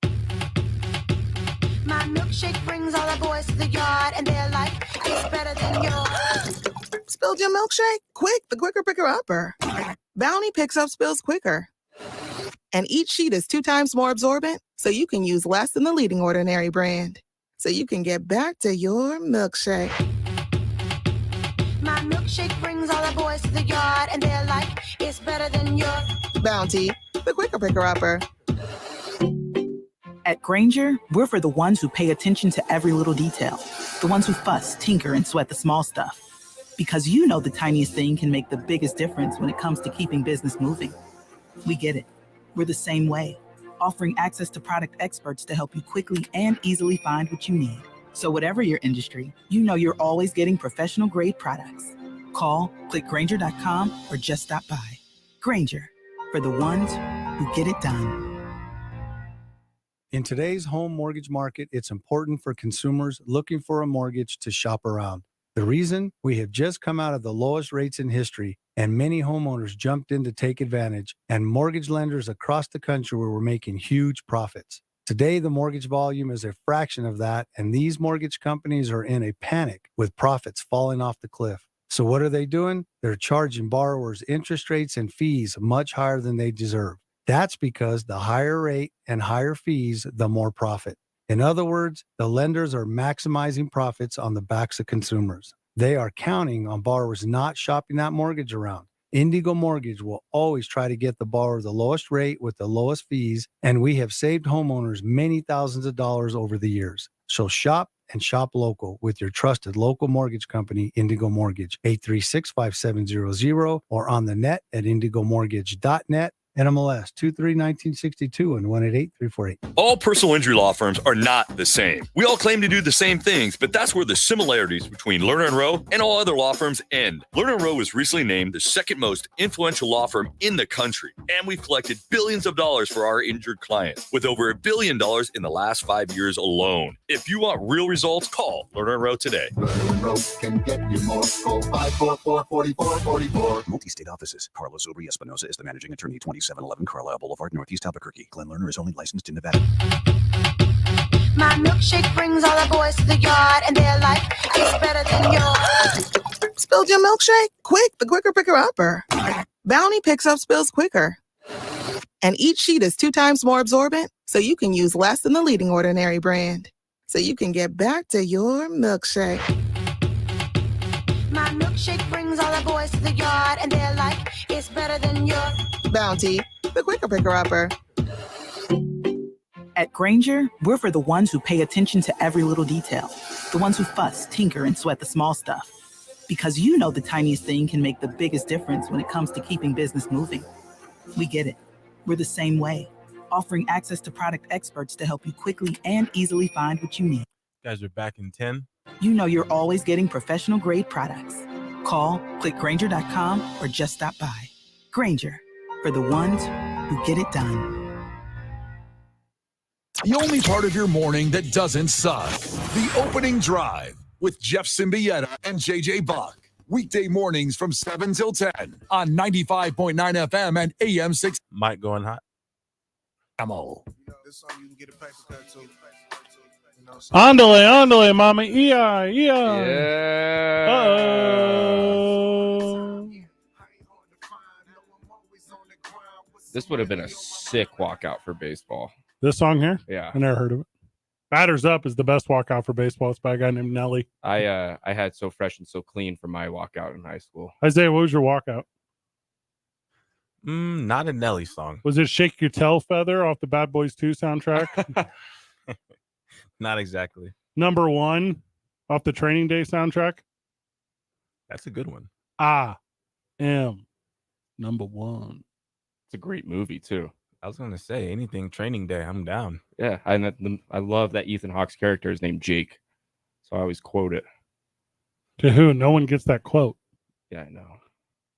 S21: My milkshake brings all the boys to the yard, and they're like, it's better than yours.
S22: Spilled your milkshake? Quick, the quicker picker-upper. Bounty picks up spills quicker. And each sheet is 2 times more absorbent, so you can use less than the leading Ordinary brand. So you can get back to your milkshake.
S21: My milkshake milkshake brings all the boys to the yard, and they're like, it's better than your
S22: Bounty, the quicker picker-upper.
S1: At Granger, we're for the ones who pay attention to every little detail, the ones who fuss, tinker, and sweat the small stuff. Because you know the tiniest thing can make the biggest difference when it comes to keeping business moving. We get it. We're the same way, offering access to product experts to help you quickly and easily find what you need. So whatever your industry, you know you're always getting professional-grade products. Call, click Granger.com, or just stop by. Granger, for the ones who get it done.
S6: In today's home mortgage market, it's important for consumers looking for a mortgage to shop around. The reason? We have just come out of the lowest rates in history, and many homeowners jumped in to take advantage, and mortgage lenders across the country were making huge profits. Today, the mortgage volume is a fraction of that, and these mortgage companies are in a panic with profits falling off the cliff. So what are they doing? They're charging borrowers interest rates and fees much higher than they deserve. That's because the higher rate and higher fees, the more profit. In other words, the lenders are maximizing profits on the backs of consumers. They are counting on borrowers not shopping that mortgage around. Indigo Mortgage will always try to get the borrower the lowest rate with the lowest fees, and we have saved homeowners many thousands of dollars over the years. So shop and shop local with your trusted local mortgage company, Indigo Mortgage, 836-5700, or on the net at indigomortgage.net. NMLS 231962 and 188-348.
S23: All personal injury law firms are not the same. We all claim to do the same things, but that's where the similarities between Lerner & Rowe and all other law firms end. Lerner & Rowe was recently named the second most influential law firm in the country, and we've collected billions of dollars for our injured clients, with over $1 billion in the last 5 years alone. If you want real results, call Lerner & Rowe today.
S17: Lerner & Rowe can get you more. Call 544-4444.
S24: Multi-state offices. Carlos Obri Espinosa is the managing attorney, 2711 Carlisle Boulevard, Northeast Albuquerque. Glenn Lerner is only licensed in Nevada.
S21: My milkshake brings all the boys to the yard, and they're like, it's better than yours.
S22: Spilled your milkshake? Quick, the quicker picker-upper. Bounty picks up spills quicker. And each sheet is 2 times more absorbent, so you can use less than the leading ordinary brand. So you can get back to your milkshake.
S21: My milkshake brings all the boys to the yard, and they're like, it's better than your
S22: Bounty, the quicker picker-upper.
S1: At Granger, we're for the ones who pay attention to every little detail, the ones who fuss, tinker, and sweat the small stuff. Because you know the tiniest thing can make the biggest difference when it comes to keeping business moving. We get it. We're the same way, offering access to product experts to help you quickly and easily find what you need.
S2: Guys are back in 10.
S1: You know you're always getting professional-grade products. Call, click Granger.com, or just stop by. Granger, for the ones who get it done.
S9: The only part of your morning that doesn't suck. The Opening Drive with Jeff Symbieta and JJ Buck. Weekday mornings from 7 till 10 on 95.9 FM and AM 6.
S2: Mike going hot.
S9: Camel.
S3: Andale, mama, yeah. Uh-oh.
S4: This would have been a sick walkout for baseball.
S3: This song here?
S4: Yeah.
S3: I never heard of it. Batters Up is the best walkout for baseball. It's by a guy named Nelly.
S4: I had So Fresh and So Clean for my walkout in high school.
S3: Isaiah, what was your walkout?
S2: Not a Nelly song.
S3: Was it Shake Your Tail Feather off the Bad Boys 2 soundtrack?
S2: Not exactly.
S3: Number 1 off the Training Day soundtrack?
S2: That's a good one.
S3: I am number 1.
S4: It's a great movie, too.
S2: I was going to say, anything Training Day, I'm down.
S4: Yeah, I love that Ethan Hawke's character is named Jake. So I always quote it.
S3: To who? No one gets that quote.
S4: Yeah, I know.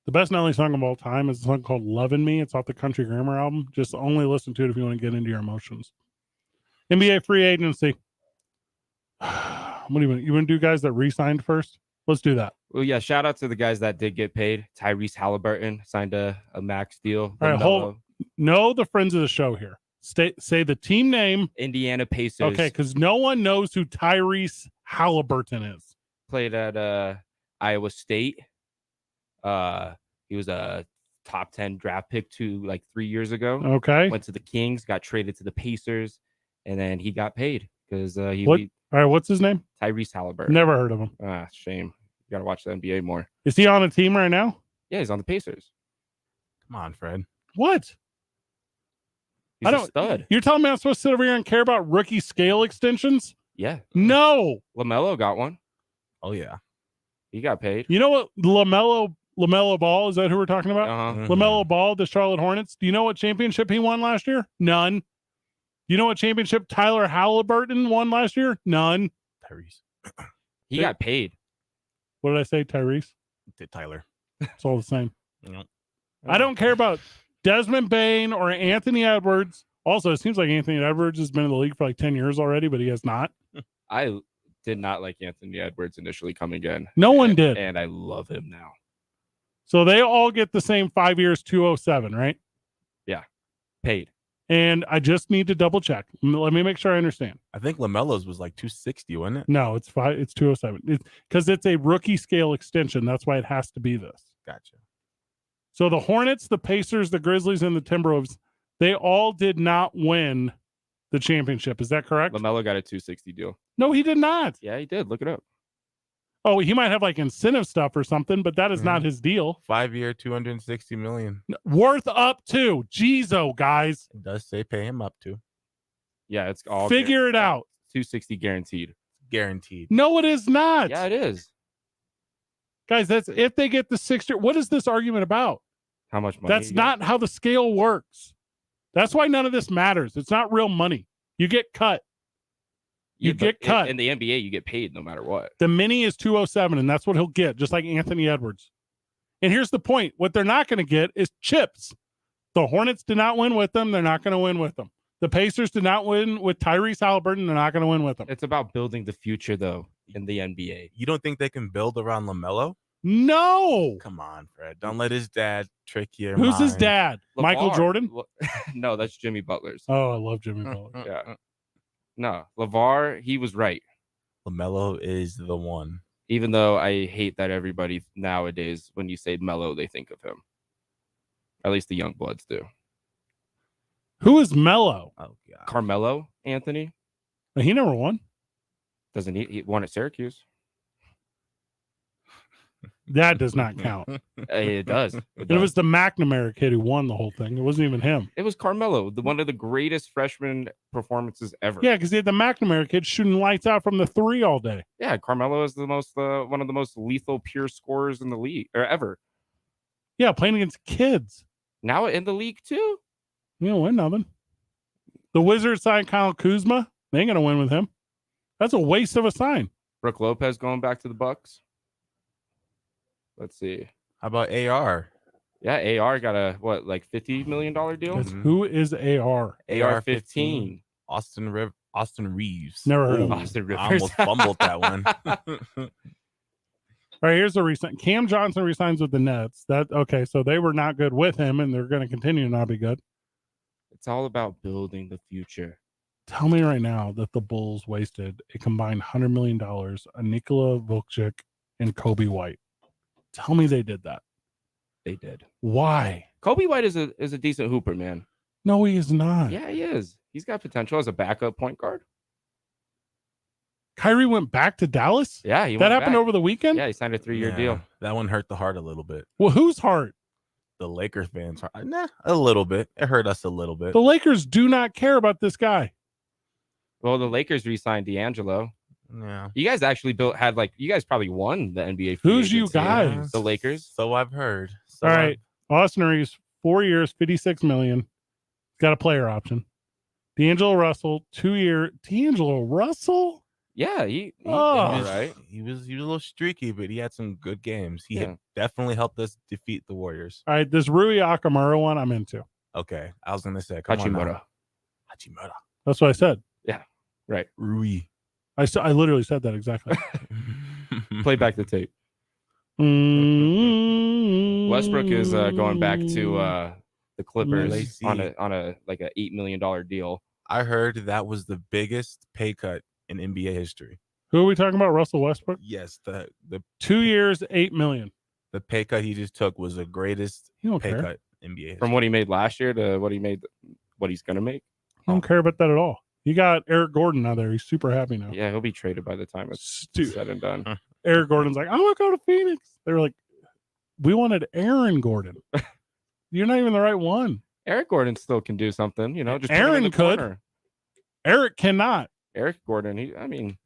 S3: The best Nelly song of all time is a song called Lovin' Me. It's off the Country Grammar album. Just only listen to it if you want to get into your emotions. NBA free agency. What do you want? You want to do guys that re-signed first? Let's do that.
S4: Well, yeah, shout out to the guys that did get paid. Tyrese Halliburton signed a max deal.
S3: All right, hold. Know the friends of the show here. Say the team name.
S4: Indiana Pacers.
S3: Okay, because no one knows who Tyrese Halliburton is.
S4: Played at Iowa State. He was a top 10 draft pick 3 years ago.
S3: Okay.
S4: Went to the Kings, got traded to the Pacers, and then he got paid because
S3: All right, what's his name?
S4: Tyrese Halliburton.
S3: Never heard of him.
S4: Shame. You got to watch the NBA more.
S3: Is he on a team right now?
S4: Yeah, he's on the Pacers.
S2: Come on, Fred.
S3: What?
S4: He's a stud.
S3: You're telling me I'm supposed to sit over here and care about rookie scale extensions?
S4: Yeah.
S3: No.
S4: LaMelo got one.
S2: Oh yeah.
S4: He got paid.
S3: You know what? LaMelo Ball, is that who we're talking about?
S4: Uh-huh.
S3: LaMelo Ball, the Charlotte Hornets. Do you know what championship he won last year? None. You know what championship Tyler Halliburton won last year? None.
S2: Tyrese.
S4: He got paid.
S3: What did I say, Tyrese?
S2: Tyler.
S3: It's all the same.
S2: Yep.
S3: I don't care about Desmond Bain or Anthony Edwards. Also, it seems like Anthony Edwards has been in the league for like 10 years already, but he has not.
S4: I did not like Anthony Edwards initially coming in.
S3: No one did.
S4: And I love him now.
S3: So they all get the same 5 years, 207, right?
S4: Yeah. Paid.
S3: And I just need to double check. Let me make sure I understand.
S2: I think LaMelo's was like 260, wasn't it?
S3: No, it's 207. Because it's a rookie scale extension. That's why it has to be this.
S2: Gotcha.
S3: So the Hornets, the Pacers, the Grizzlies, and the Timberwolves, they all did not win the championship. Is that correct?
S4: LaMelo got a 260 deal.
S3: No, he did not.
S4: Yeah, he did. Look it up.
S3: Oh, he might have like incentive stuff or something, but that is not his deal.
S2: 5-year, 260 million.
S3: Worth up to. Jeez, guys.
S2: It does say pay him up to.
S4: Yeah, it's all
S3: Figure it out.
S4: 260 guaranteed.
S2: Guaranteed.
S3: No, it is not.
S4: Yeah, it is.
S3: Guys, that's if they get the 6 year. What is this argument about?
S4: How much money?
S3: That's not how the scale works. That's why none of this matters. It's not real money. You get cut. You get cut.
S4: In the NBA, you get paid no matter what.
S3: The mini is 207, and that's what he'll get, just like Anthony Edwards. And here's the point. What they're not going to get is chips. The Hornets did not win with them. They're not going to win with them. The Pacers did not win with Tyrese Halliburton. They're not going to win with them.
S4: It's about building the future, though, in the NBA.
S2: You don't think they can build around LaMelo?
S3: No.
S2: Come on, Fred. Don't let his dad trick you.
S3: Who's his dad? Michael Jordan?
S4: No, that's Jimmy Butler's.
S3: Oh, I love Jimmy Butler.
S4: Yeah. No, LeVar, he was right.
S2: LaMelo is the one.
S4: Even though I hate that everybody nowadays, when you say Melo, they think of him. At least the young bloods do.
S3: Who is Melo?
S2: Oh, God.
S4: Carmelo Anthony.
S3: He never won.
S4: Doesn't he won at Syracuse?
S3: That does not count.
S4: It does.
S3: It was the McNamara kid who won the whole thing. It wasn't even him.
S4: It was Carmelo, one of the greatest freshman performances ever.
S3: Yeah, because he had the McNamara kid shooting lights out from the three all day.
S4: Yeah, Carmelo is the most one of the most lethal pure scorers in the league or ever.
S3: Yeah, playing against kids.
S4: Now in the league too.
S3: You don't win nothing. The Wizards signed Kyle Kuzma. They ain't gonna win with him. That's a waste of a sign.
S4: Brooke Lopez going back to the Bucks. Let's see.
S2: How about AR?
S4: Yeah, AR got a like $50 million deal.
S3: Who is AR?
S4: AR-15.
S2: Austin Reeves.
S3: Never heard of him.
S4: Austin Rivers.
S2: I almost fumbled that one.
S3: All right, here's the recent. Cam Johnson resigns with the Nets. So they were not good with him, and they're going to continue to not be good.
S4: It's all about building the future.
S3: Tell me right now that the Bulls wasted a combined $100 million on Nikola Vucevic and Kobe White. Tell me they did that.
S4: They did.
S3: Why?
S4: Kobe White is a decent hooper, man.
S3: No, he is not.
S4: Yeah, he is. He's got potential as a backup point guard.
S3: Kyrie went back to Dallas?
S4: Yeah,
S3: that happened over the weekend?
S4: Yeah, he signed a 3-year deal.
S2: That one hurt the heart a little bit.
S3: Well, whose heart?
S2: The Lakers fans' heart. Nah, a little bit. It hurt us a little bit.
S3: The Lakers do not care about this guy.
S4: Well, the Lakers re-signed D'Angelo.
S2: Yeah.
S4: You guys actually you guys probably won the NBA.
S3: Who's you guys?
S4: The Lakers.
S2: So I've heard.
S3: All right. Austin Reeves, 4 years, $56 million. Got a player option. D'Angelo Russell, 2-year. D'Angelo Russell?
S4: Yeah, he
S2: was
S4: right.
S2: He was a little streaky, but he had some good games. He had definitely helped us defeat the Warriors.
S3: All right, this Rui Akamura one I'm into.
S2: Okay. I was gonna say Hachimura.
S3: That's what I said.
S4: Yeah. Right.
S2: Rui.
S3: I literally said that exactly.
S4: Play back the tape. Westbrook is going back to the Clippers on a like a $8 million deal.
S2: I heard that was the biggest pay cut in NBA history.
S3: Who are we talking about? Russell Westbrook?
S2: Yes, the
S3: 2 years, $8 million.
S2: The pay cut he just took was the greatest pay cut in NBA history.
S4: From what he made last year to what he's gonna make.
S3: I don't care about that at all. You got Eric Gordon out there. He's super happy now.
S4: Yeah, he'll be traded by the time it's said and done.
S3: Eric Gordon's like, I want to go to Phoenix. They're like, we wanted Aaron Gordon. You're not even the right one.
S4: Eric Gordon still can do something, just put him in
S3: Aaron
S4: the
S3: could.
S4: corner.
S3: Eric cannot.
S4: Eric Gordon,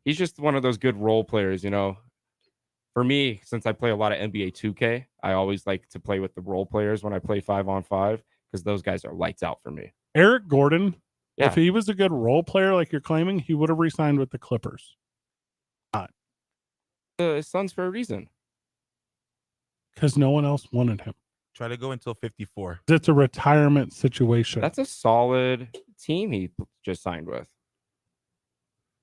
S4: he's just one of those good role players, For me, since I play a lot of NBA 2K, I always like to play with the role players when I play 5-on-5 because those guys are lights out for me.
S3: Eric Gordon,
S4: Yeah.
S3: if he was a good role player like you're claiming, he would have re-signed with the Clippers. Not
S4: His son's for a reason.
S3: because no one else wanted him.
S2: Try to go until 54.
S3: It's a retirement situation.
S4: That's a solid team he just signed with.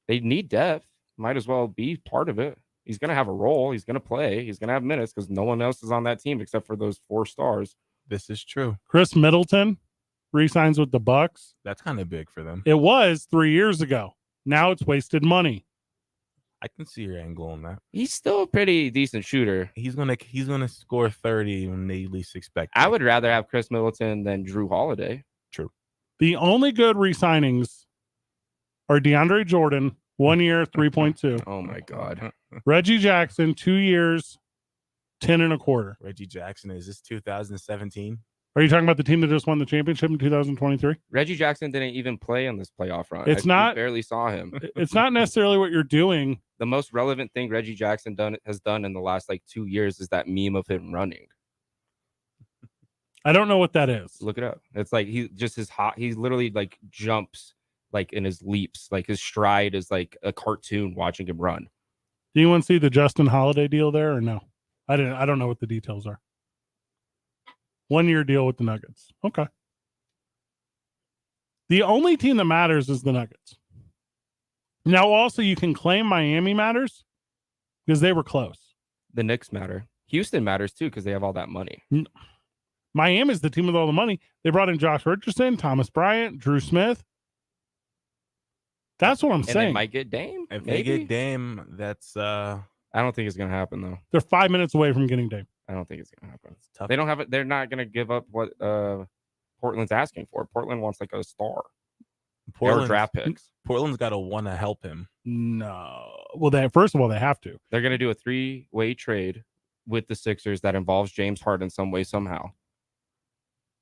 S4: They need depth. Might as well be part of it. He's going to have a role. He's going to play. He's going to have minutes because no one else is on that team except for those 4 stars.
S2: This is true.
S3: Chris Middleton re-signs with the Bucks.
S2: That's kind of big for them.
S3: It was 3 years ago. Now it's wasted money.
S2: I can see your angle on that.
S4: He's still a pretty decent shooter.
S2: He's gonna score 30 when they least expect it.
S4: I would rather have Chris Middleton than Drew Holiday.
S2: True.
S3: The only good re-signings are DeAndre Jordan, 1 year, 3.2.
S4: Oh my God.
S3: Reggie Jackson, 2 years, 10 and a quarter.
S2: Reggie Jackson, is this 2017?
S3: Are you talking about the team that just won the championship in 2023?
S4: Reggie Jackson didn't even play in this playoff run.
S3: It's
S4: We
S3: not-
S4: barely saw him.
S3: It's not necessarily what you're doing.
S4: The most relevant thing Reggie Jackson has done in the last 2 years is that meme of him running.
S3: I don't know what that is.
S4: Look it up. It's like he literally jumps in his leaps. Like his stride is like a cartoon watching him run.
S3: Do you want to see the Justin Holiday deal there or no? I don't know what the details are. 1 year deal with the Nuggets. Okay. The only team that matters is the Nuggets. Now, also, you can claim Miami matters because they were close.
S4: The Knicks matter. Houston matters too because they have all that money.
S3: Miami's the team with all the money. They brought in Josh Richardson, Thomas Bryant, Drew Smith. That's what I'm
S4: And
S3: saying.
S4: they might get Dame.
S2: If
S4: maybe.
S2: they get Dame, that's
S4: I don't think it's gonna happen though.
S3: They're 5 minutes away from getting Dame.
S4: I don't think it's gonna happen.
S2: tough.
S4: They don't have it. They're not gonna give up what Portland's asking for. Portland wants a star. Or draft picks.
S2: Portland's got to want to help him.
S3: No. Well, first of all, they have to.
S4: They're gonna do a 3-way trade with the Sixers that involves James Harden some way somehow.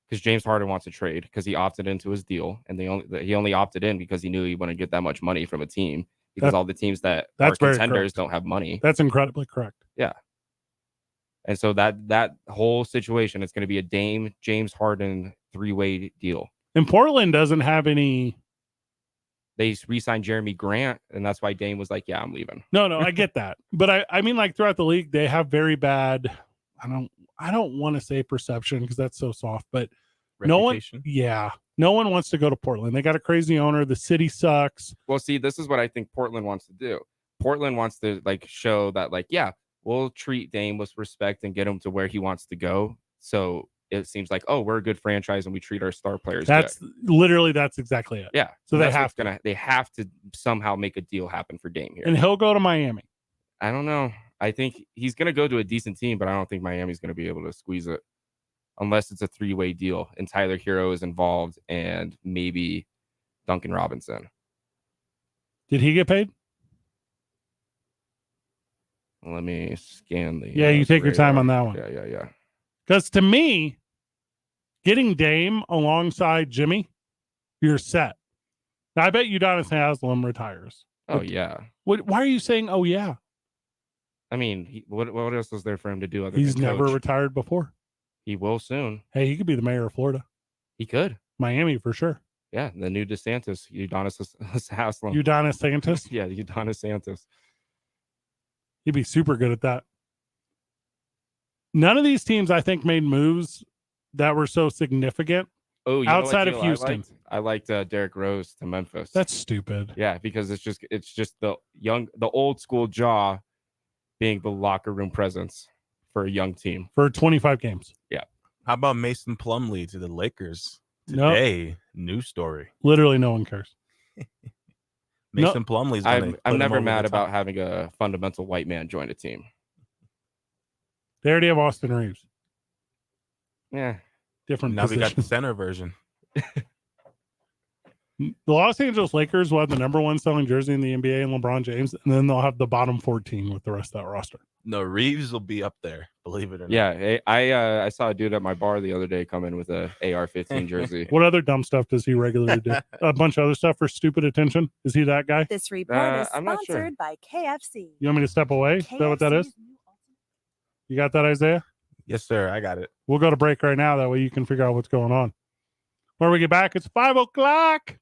S4: Because James Harden wants to trade because he opted into his deal, and he only opted in because he knew he wouldn't get that much money from a team because all the teams that are
S3: That's very
S4: contenders
S3: correct.
S4: don't have money.
S3: That's incredibly correct.
S4: Yeah. And so that whole situation is going to be a Dame James Harden 3-way deal.
S3: And Portland doesn't have any.
S4: They re-signed Jeremy Grant, and that's why Dame was like, "Yeah, I'm leaving."
S3: No, I get that, but I mean, throughout the league, they have very bad. I don't want to say perception because that's so soft, but
S2: Reputation.
S3: no one wants to go to Portland. They got a crazy owner. The city sucks.
S4: Well, see, this is what I think Portland wants to do. Portland wants to show that yeah, we'll treat Dame with respect and get him to where he wants to go. So it seems like, oh, we're a good franchise and we treat our star players
S3: That's
S4: good.
S3: literally that's exactly it.
S4: Yeah.
S3: So they
S4: that's
S3: have
S4: what's they have to somehow make a deal happen for Dame here.
S3: and he'll go to Miami.
S4: I don't know. I think he's going to go to a decent team, but I don't think Miami's going to be able to squeeze it unless it's a 3-way deal and Tyler Hero is involved and maybe Duncan Robinson.
S3: Did he get paid?
S4: Let me scan the.
S3: Yeah, you take your time on that one.
S4: Yeah.
S3: Because to me, getting Dame alongside Jimmy, you're set. Now, I bet Udonis Haslem retires.
S4: Oh, yeah.
S3: Why are you saying, oh, yeah?
S4: I mean, what else is there for him to do? Other
S3: He's
S4: than
S3: never
S4: coach?
S3: retired before.
S4: He will soon.
S3: Hey, he could be the mayor of Florida.
S4: He could.
S3: Miami for sure.
S4: Yeah, the new DeSantis, Udonis Haslem.
S3: Udonis Santos.
S4: Yeah, Udonis Santos.
S3: He'd be super good at that. None of these teams, I think, made moves that were so significant.
S4: Oh, you
S3: outside
S4: know what
S3: of
S4: deal
S3: Houston.
S4: I liked Derrick Rose to Memphis.
S3: That's stupid.
S4: Yeah, because it's just the old school Jaw being the locker room presence for a young team
S3: for 25 games.
S4: Yeah.
S2: How about Mason Plumlee to the Lakers
S3: Nope.
S2: today? New story.
S3: Literally, no one cares.
S2: Mason Plumlee's gonna put
S4: I'm
S2: him
S4: never
S2: over
S4: mad
S2: the
S4: about
S2: top.
S4: having a fundamental white man join a team.
S3: They already have Austin Reeves.
S4: Yeah.
S3: Different
S2: Now we got the
S3: position.
S2: center version.
S3: The Los Angeles Lakers will have the number 1 selling jersey in the NBA and LeBron James, and then they'll have the bottom 14 with the rest of that roster.
S2: No, Reeves will be up there, believe it or not.
S4: Yeah, I saw a dude at my bar the other day come in with a AR-15 jersey.
S3: What other dumb stuff does he regularly do? A bunch of other stuff for stupid attention? Is he that guy?
S8: This report is
S4: I'm not sure.
S8: sponsored by KFC.
S3: You want me to step away? Is that what that is? You got that, Isaiah?
S2: Yes, sir. I got it.
S3: We'll go to break right now. That way you can figure out what's going on. When we get back, it's 5 o'clock.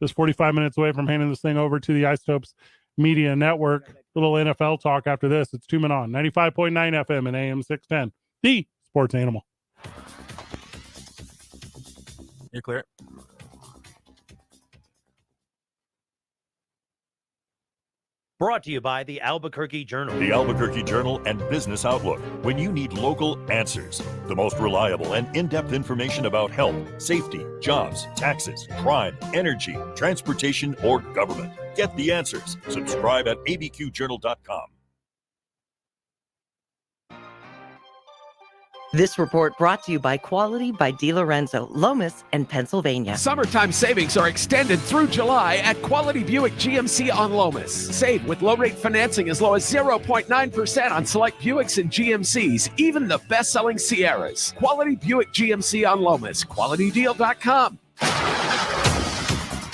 S3: Just 45 minutes away from handing this thing over to the Isotopes Media Network. A little NFL talk after this. It's 2 Men On, 95.9 FM and AM 610. The Sports Animal.
S2: You're clear.
S10: Brought to you by the Albuquerque Journal.
S13: The Albuquerque Journal and Business Outlook. When you need local answers, the most reliable and in-depth information about health, safety, jobs, taxes, crime, energy, transportation, or government. Get the answers. Subscribe at abqjournal.com.
S14: This report brought to you by Quality by DiLorenzo, Lomas, and Pennsylvania.
S25: Summertime savings are extended through July at Quality Buick GMC on Lomas. Save with low-rate financing as low as 0.9% on select Buicks and GMCs, even the best-selling Sierras. Quality Buick GMC on Lomas. QualityDeal.com.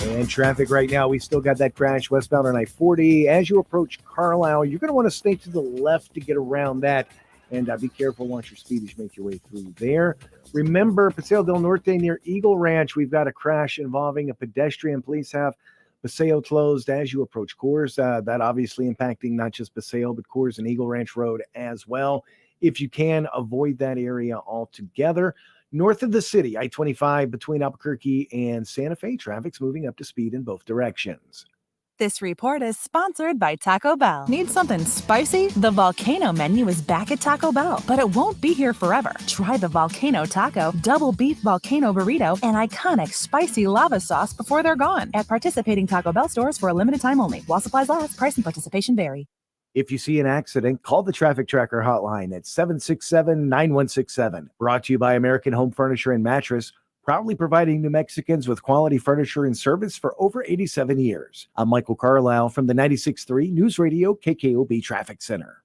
S7: And traffic right now, we still got that crash westbound on I-40. As you approach Carlisle, you're going to want to stay to the left to get around that. And be careful, watch your speed as you make your way through there. Remember, Paseo del Norte near Eagle Ranch, we've got a crash involving a pedestrian. Police have Paseo closed as you approach Coors. That obviously impacting not just Paseo, but Coors and Eagle Ranch Road as well. If you can, avoid that area altogether. North of the city, I-25 between Albuquerque and Santa Fe, traffic's moving up to speed in both directions.
S8: This report is sponsored by Taco Bell. Need something spicy? The Volcano menu is back at Taco Bell, but it won't be here forever. Try the Volcano Taco, double beef volcano burrito, and iconic spicy lava sauce before they're gone. At participating Taco Bell stores for a limited time only. While supplies last, price and participation vary.
S7: If you see an accident, call the Traffic Tracker hotline at 767-9167. Brought to you by American Home Furniture and Mattress, proudly providing New Mexicans with quality furniture and service for over 87 years. I'm Michael Carlisle from the 96.3 News Radio KKOB Traffic Center.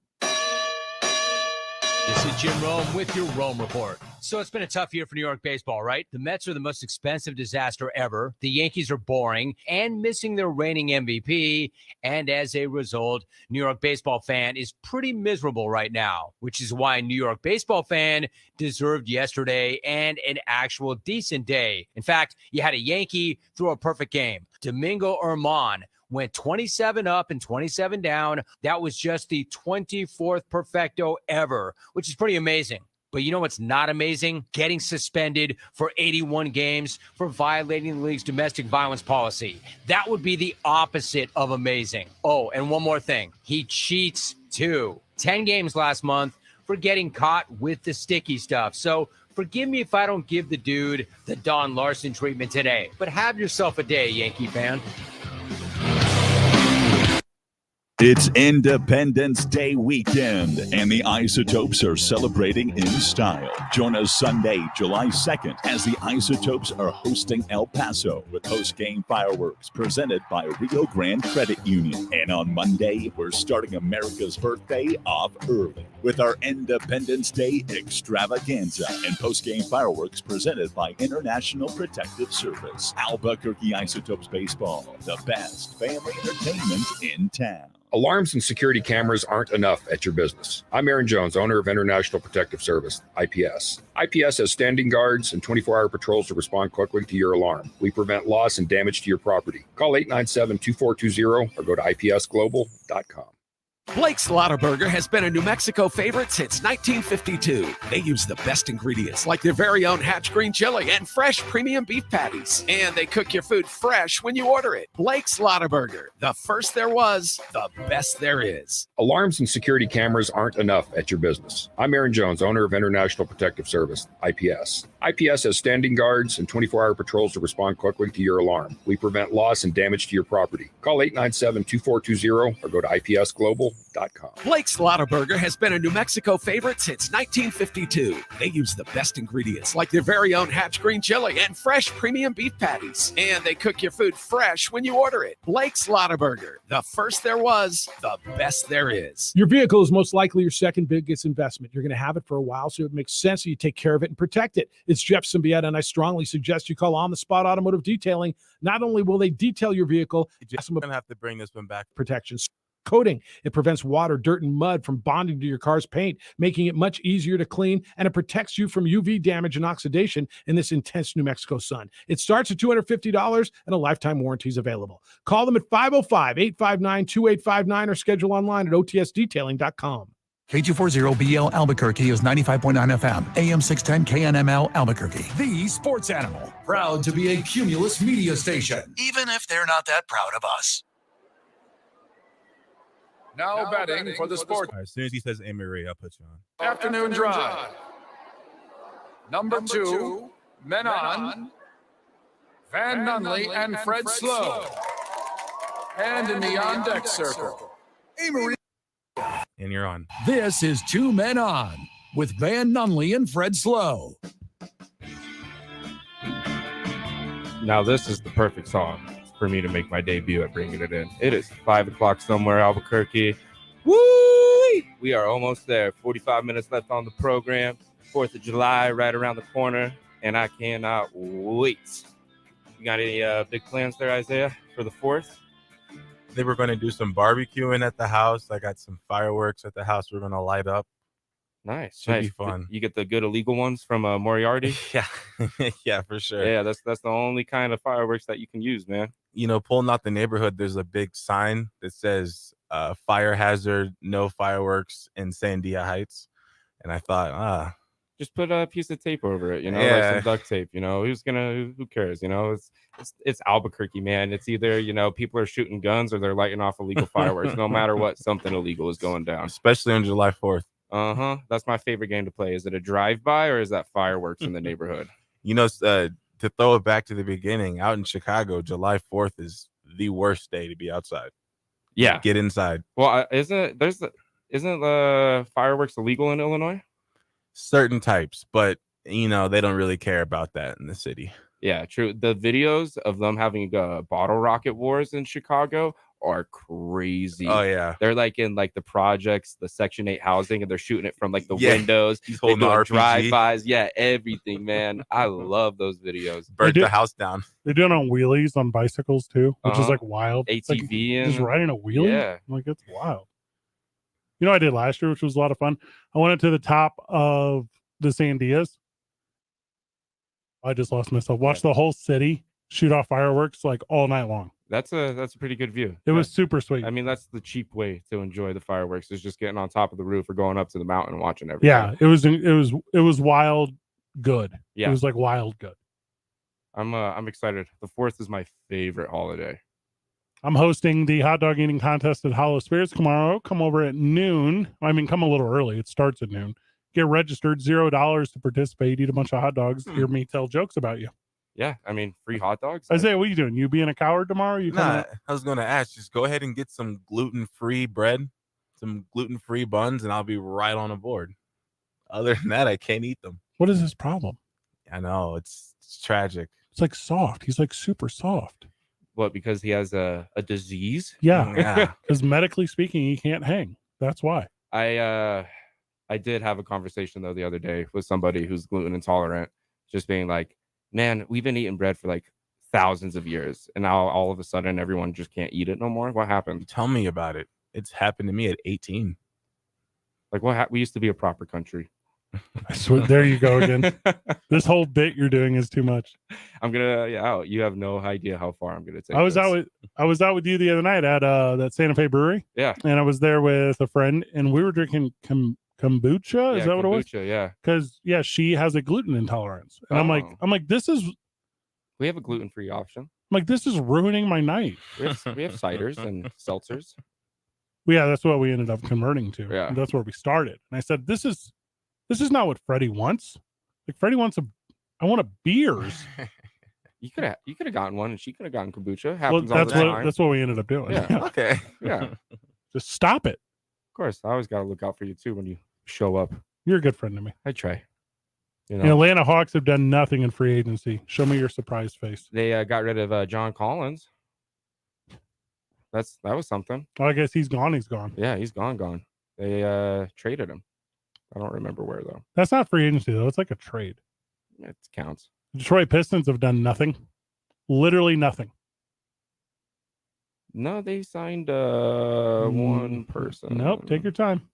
S16: This is Jim Rome with your Rome Report. So it's been a tough year for New York baseball, right? The Mets are the most expensive disaster ever. The Yankees are boring and missing their reigning MVP. And as a result, New York baseball fan is pretty miserable right now, which is why a New York baseball fan deserved yesterday and an actual decent day. In fact, you had a Yankee throw a perfect game. Domingo Germán went 27 up and 27 down. That was just the 24th perfecto ever, which is pretty amazing. But you know what's not amazing? Getting suspended for 81 games for violating the league's domestic violence policy. That would be the opposite of amazing. Oh, and one more thing. He cheats too. 10 games last month for getting caught with the sticky stuff. So forgive me if I don't give the dude the Don Larson treatment today. But have yourself a day, Yankee fan.
S26: It's Independence Day weekend, and the Isotopes are celebrating in style. Join us Sunday, July 2nd, as the Isotopes are hosting El Paso with post-game fireworks presented by Rio Grande Credit Union. And on Monday, we're starting America's birthday off early with our Independence Day extravaganza and post-game fireworks presented by International Protective Service. Albuquerque Isotopes Baseball, the best family entertainment in town.
S27: Alarms and security cameras aren't enough at your business. I'm Aaron Jones, owner of International Protective Service, IPS. IPS has standing guards and 24-hour patrols to respond quickly to your alarm. We prevent loss and damage to your property. Call 897-2420 or go to ipsglobal.com.
S25: Blake's Lottaburger has been a New Mexico favorite since 1952. They use the best ingredients like their very own Hatch green chili and fresh premium beef patties. And they cook your food fresh when you order it. Blake's Lottaburger, the first there was, the best there is.
S27: Alarms and security cameras aren't enough at your business. I'm Aaron Jones, owner of International Protective Service, IPS. IPS has standing guards and 24-hour patrols to respond quickly to your alarm. We prevent loss and damage to your property. Call 897-2420 or go to ipsglobal.com.
S25: Blake's Lottaburger has been a New Mexico favorite since 1952. They use the best ingredients like their very own Hatch green chili and fresh premium beef patties. And they cook your food fresh when you order it. Blake's Lottaburger, the first there was, the best there is.
S5: Your vehicle is most likely your second biggest investment. You're going to have it for a while, so it makes sense that you take care of it and protect it. It's Jeff Symbieta, and I strongly suggest you call On the Spot Automotive Detailing. Not only will they detail your vehicle,
S2: I'm going to have to bring this one back.
S5: Protections. Coating. It prevents water, dirt, and mud from bonding to your car's paint, making it much easier to clean, and it protects you from UV damage and oxidation in this intense New Mexico sun. It starts at $250 and a lifetime warranty is available. Call them at 505-859-2859 or schedule online at otsdetailing.com.
S9: K240BL Albuquerque is 95.9 FM, AM 610 KNML Albuquerque. The sports animal. Proud to be a Cumulus media station, even if they're not that proud of us.
S11: Now betting for the sport.
S2: All right, as soon as he says A. Marie, I'll put you on.
S11: Afternoon drive. Number 2, men on. Van Nunley and Fred Slow. And in the on-deck circle. A. Marie.
S2: And you're on.
S9: This is Two Men On with Van Nunley and Fred Slow.
S4: Now this is the perfect song for me to make my debut at Bringing It In. It is 5 o'clock somewhere, Albuquerque. Woo! We are almost there. 45 minutes left on the program. 4th of July right around the corner, and I cannot wait. You got any big plans there, Isaiah, for the 4th?
S2: They were going to do some barbecuing at the house. I got some fireworks at the house we're going to light up.
S4: Nice.
S2: Should be fun.
S4: You get the good illegal ones from Moriarty?
S2: Yeah. Yeah, for sure.
S4: Yeah, that's the only kind of fireworks that you can use, man.
S2: You know, pulling out the neighborhood, there's a big sign that says fire hazard, no fireworks in Sandia Heights. And I thought,
S4: just put a piece of tape over it, you know,
S2: Yeah.
S4: like some duct tape, you know, who cares? You know, it's Albuquerque, man. It's either, you know, people are shooting guns or they're lighting off illegal fireworks. No matter what, something illegal is going down.
S2: Especially on July 4th.
S4: That's my favorite game to play. Is it a drive-by or is that fireworks in the neighborhood?
S2: You know, to throw it back to the beginning, out in Chicago, July 4th is the worst day to be outside.
S4: Yeah.
S2: Get inside.
S4: Well, isn't fireworks illegal in Illinois?
S2: Certain types, but, you know, they don't really care about that in the city.
S4: Yeah, true. The videos of them having bottle rocket wars in Chicago are crazy.
S2: Oh, yeah.
S4: They're like in like the projects, the Section 8 housing, and they're shooting it from like the
S2: Yeah.
S4: windows.
S2: He's
S4: They're
S2: holding the
S4: doing
S2: RPG.
S4: drive-bys. Yeah, everything, man. I love those videos.
S2: Burnt
S3: do-
S2: the house down.
S3: They do it on wheelies on bicycles too, which is like wild. It's like
S4: ATV
S3: just
S4: and
S3: riding a wheelie.
S4: yeah.
S3: Like it's wild. You know what I did last year, which was a lot of fun? I went to the top of the Sandias. I just lost myself. Watched the whole city shoot off fireworks like all night long.
S4: That's a pretty good view.
S3: It was super sweet.
S4: I mean, that's the cheap way to enjoy the fireworks is just getting on top of the roof or going up to the mountain and watching everything.
S3: Yeah, it was wild good.
S4: Yeah.
S3: It was like wild good.
S4: I'm excited. The 4th is my favorite holiday.
S3: I'm hosting the hot dog eating contest at Hollow Spirits tomorrow. Come over at noon. I mean, come a little early. It starts at noon. Get registered, $0 to participate. Eat a bunch of hot dogs. Hear me tell jokes about you.
S4: Yeah, I mean, free hot dogs.
S3: Isaiah, what are you doing? You being a coward tomorrow? You coming
S2: Nah,
S3: out?
S2: I was going to ask, just go ahead and get some gluten-free bread, some gluten-free buns, and I'll be right on the board. Other than that, I can't eat them.
S3: What is his problem?
S2: I know, it's tragic.
S3: It's like soft. He's like super soft.
S4: What, because he has a disease?
S3: Yeah. Because medically speaking, he can't hang. That's why.
S4: I did have a conversation though the other day with somebody who's gluten intolerant, just being like, man, we've been eating bread for like thousands of years, and now all of a sudden everyone just can't eat it no more. What happened?
S2: Tell me about it. It's happened to me at 18.
S4: Like we used to be a proper country.
S3: I swear, there you go again. This whole bit you're doing is too much.
S4: I'm gonna you have no idea how far I'm gonna take.
S3: I was
S4: this.
S3: out with you the other night at that Santa Fe brewery.
S4: Yeah.
S3: And I was there with a friend and we were drinking kombucha. Is that what it was?
S4: Yeah.
S3: Because she has a gluten intolerance. And I'm like, this is
S4: We have a gluten-free option.
S3: I'm like, this is ruining my night.
S4: We have ciders and seltzers.
S3: Well, yeah, that's what we ended up converting to.
S4: Yeah.
S3: That's where we started. And I said, this is not what Freddie wants. Like Freddie wants I want a beers.
S4: You could have gotten one, and she could have gotten kombucha.
S3: Well,
S4: Happens all the time.
S3: that's what we ended up doing.
S4: Yeah.
S2: Okay.
S4: Yeah.
S3: Just stop it.
S4: Of course, I always got to look out for you too when you show up.
S3: You're a good friend to me.
S4: I try. You
S3: The
S4: know,
S3: Atlanta Hawks have done nothing in free agency. Show me your surprised face.
S4: they got rid of John Collins. That was something.
S3: Well, I guess he's gone. He's gone.
S4: Yeah, he's gone. They traded him. I don't remember where though.
S3: That's not free agency though. It's like a trade.
S4: It counts.
S3: Detroit Pistons have done nothing. Literally nothing.
S4: No, they signed one person.
S3: Nope. Take your time.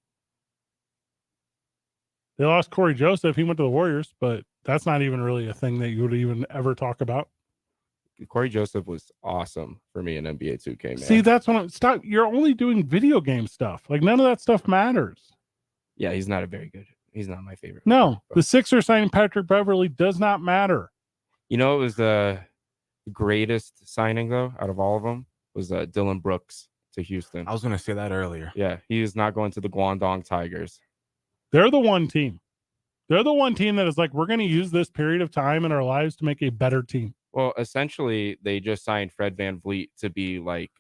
S3: They lost Corey Joseph. He went to the Warriors, but that's not even really a thing that you would even ever talk about.
S4: Corey Joseph was awesome for me in NBA 2K, man.
S3: See, that's when stop. You're only doing video game stuff. Like none of that stuff matters.
S4: Yeah, he's not he's not my favorite.
S3: No, the Sixers signing Patrick Beverly does not matter.
S4: You know, it was the greatest signing though out of all of them was Dylan Brooks to Houston.
S2: I was going to say that earlier.
S4: Yeah, he is not going to the Guangdong Tigers.
S3: They're the one team. They're the one team that is like, we're going to use this period of time in our lives to make a better team.
S4: Well, essentially, they just signed Fred VanVleet to be like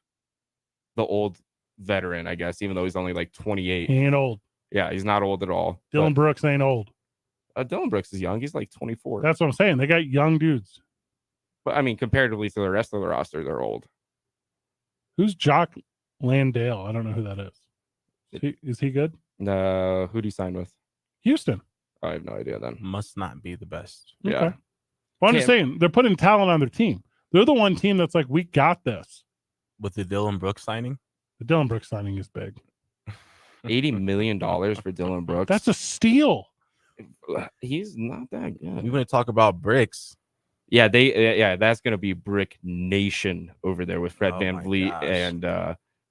S4: the old veteran, I guess, even though he's only like 28.
S3: He ain't old.
S4: Yeah, he's not old at all.
S3: Dylan Brooks ain't old.
S4: Dylan Brooks is young. He's like 24.
S3: That's what I'm saying. They got young dudes.
S4: But I mean, comparatively to the rest of the roster, they're old.
S3: Who's Jock Landale? I don't know who that is. Is he good?
S4: Who do you sign with?
S3: Houston.
S4: I have no idea then.
S2: Must not be the best.
S3: Okay.
S4: Yeah.
S3: Well, I'm just saying, they're putting talent on their team. They're the one team that's like, we got this.
S2: With the Dylan Brooks signing?
S3: The Dylan Brooks signing is big.
S4: $80 million for Dylan Brooks.
S3: That's a steal.
S4: He's not that good.
S2: You're going to talk about bricks.
S4: Yeah, that's going to be Brick Nation over there with Fred VanVleet and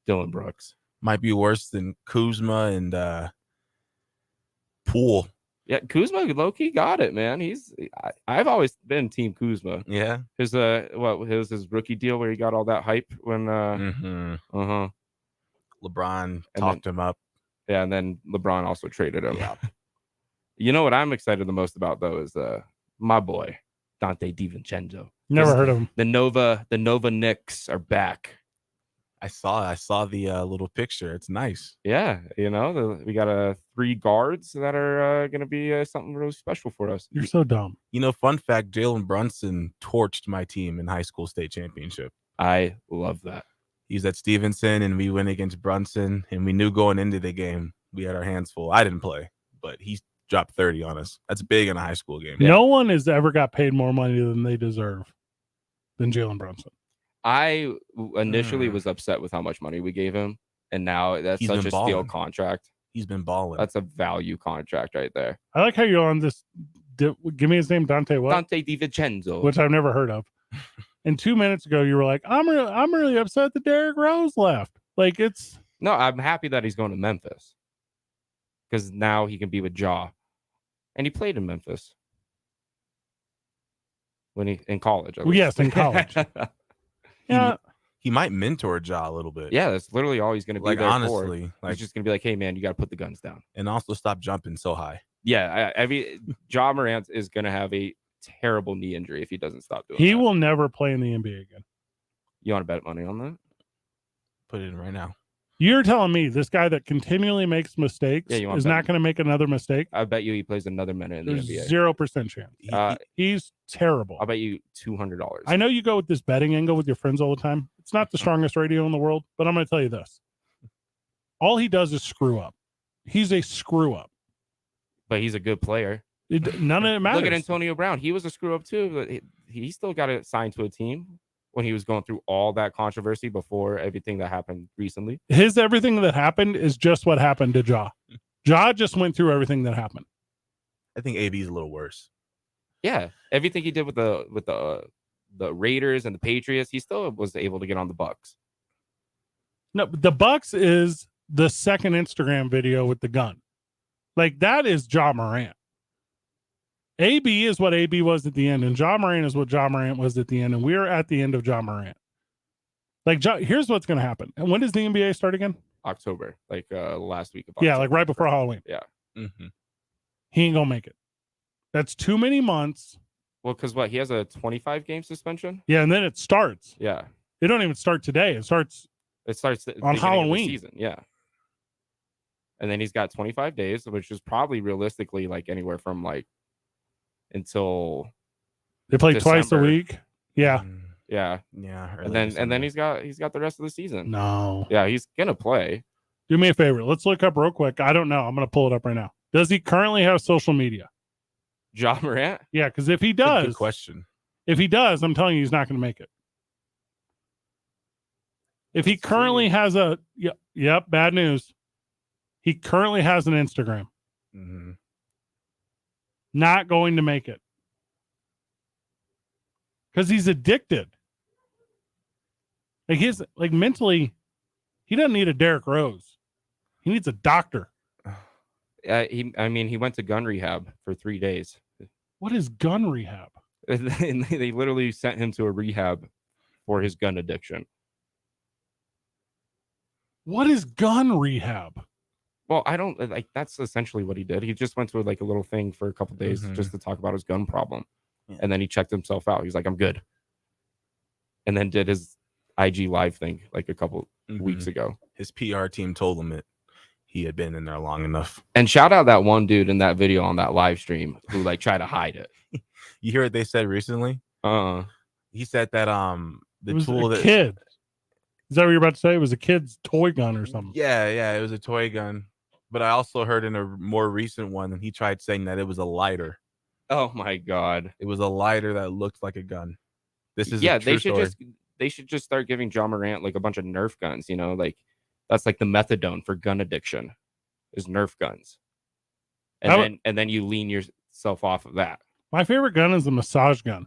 S4: Dylan Brooks.
S2: Might be worse than Kuzma and Poole.
S4: Yeah, Kuzma low-key got it, man. I've always been Team Kuzma.
S2: Yeah.
S4: His his rookie deal where he got all that hype when
S2: LeBron talked him up.
S4: Yeah, and then LeBron also traded him. You know what I'm excited the most about though is my boy Dante DiVincenzo.
S3: Never heard of him.
S4: The Nova Knicks are back.
S2: I saw the little picture. It's nice.
S4: Yeah, you know, we got 3 guards that are going to be something really special for us.
S3: You're so dumb.
S2: You know, fun fact: Jalen Brunson torched my team in high school state championship.
S4: I love that.
S2: He's at Stevenson, and we went against Brunson, and we knew going into the game we had our hands full. I didn't play, but he dropped 30 on us. That's big in a high school game.
S3: No one has ever got paid more money than they deserve than Jalen Brunson.
S4: I initially was upset with how much money we gave him, and now that's
S2: He's
S4: such
S2: been
S4: a steal
S2: balling.
S4: contract.
S2: He's been balling.
S4: That's a value contract right there.
S3: I like how you're on this. Give me his name, Dante. What?
S4: Dante DiVincenzo.
S3: Which I've never heard of. And 2 minutes ago, you were like, I'm really upset that Derrick Rose left. Like it's
S4: No, I'm happy that he's going to Memphis because now he can be with Ja, and he played in Memphis when he in college.
S3: Well, yes, in college. Yeah,
S2: he might mentor Ja a little bit.
S4: Yeah, that's literally all he's going to be
S2: Like,
S4: there
S2: honestly,
S4: for.
S2: like-
S4: He's just going to be like, hey, man, you got to put the guns down.
S2: and also stop jumping so high.
S4: Yeah, I mean, Ja Morant is going to have a terrible knee injury if he doesn't stop doing
S3: he
S4: that.
S3: will never play in the NBA again.
S4: You want to bet money on that?
S2: Put it in right now.
S3: You're telling me this guy that continually makes mistakes
S4: Yeah, you want
S3: is
S4: to
S3: not going to make another mistake?
S4: I bet you he plays another minute in the
S3: There's
S4: NBA.
S3: 0% chance. He's terrible.
S4: I'll bet you $200.
S3: I know you go with this betting angle with your friends all the time. It's not the strongest radio in the world, but I'm going to tell you this. All he does is screw up. He's a screw up.
S4: But he's a good player.
S3: None of it matters.
S4: Look at Antonio Brown. He was a screw up too, but he still got signed to a team when he was going through all that controversy before everything that happened recently.
S3: His everything that happened is just what happened to Ja. Ja just went through everything that happened.
S2: I think AB is a little worse.
S4: Yeah, everything he did with the Raiders and the Patriots, he still was able to get on the Bucks.
S3: No, the Bucks is the second Instagram video with the gun. Like that is Ja Morant. AB is what AB was at the end, and Ja Morant is what Ja Morant was at the end, and we're at the end of Ja Morant. Like, here's what's going to happen. And when does the NBA start again?
S4: October, like last week of October.
S3: Yeah, like right before Halloween.
S4: Yeah.
S2: Mm-hmm.
S3: He ain't going to make it. That's too many months.
S4: Well, because what? He has a 25-game suspension?
S3: Yeah, and then it starts.
S4: Yeah.
S3: It don't even start today. It starts
S4: on
S3: Halloween.
S4: Season. Yeah. And then he's got 25 days, which is probably realistically like anywhere from like until
S3: They play twice a
S4: December.
S3: week. Yeah.
S4: Yeah.
S2: Yeah.
S4: And then he's got the rest of the season.
S3: No.
S4: Yeah, he's gonna play.
S3: Do me a favor. Let's look up real quick. I don't know. I'm going to pull it up right now. Does he currently have social media?
S4: Ja Morant?
S3: Yeah, because if he
S2: That's a
S3: does,
S2: good question.
S3: if he does, I'm telling you, he's not going to make it. If he currently has a, yep, bad news. He currently has an Instagram.
S2: Mm-hmm.
S3: Not going to make it. Because he's addicted. Like mentally, he doesn't need a Derrick Rose. He needs a doctor.
S4: He went to gun rehab for 3 days.
S3: What is gun rehab?
S4: And they literally sent him to a rehab for his gun addiction.
S3: What is gun rehab?
S4: Well, I don't like. That's essentially what he did. He just went to like a little thing for a couple days just to talk about his gun problem, and then he checked himself out. He's like, "I'm good," and then did his IG live thing like a couple weeks ago.
S2: His PR team told him that he had been in there long enough.
S4: And shout out that one dude in that video on that live stream who like tried to hide it.
S2: You hear what they said recently? He said that
S3: It was
S2: tool
S3: a
S2: that
S3: kid. Is that what you're about to say? It was a kid's toy gun or something.
S2: Yeah, it was a toy gun. But I also heard in a more recent one that he tried saying that it was a lighter.
S4: Oh my god.
S2: It was a lighter that looked like a gun. This is
S4: yeah,
S2: a true story.
S4: they should just start giving Ja Morant like a bunch of Nerf guns, you know, like that's like the methadone for gun addiction is Nerf guns. And then you lean yourself off of that.
S3: My favorite gun is the massage gun.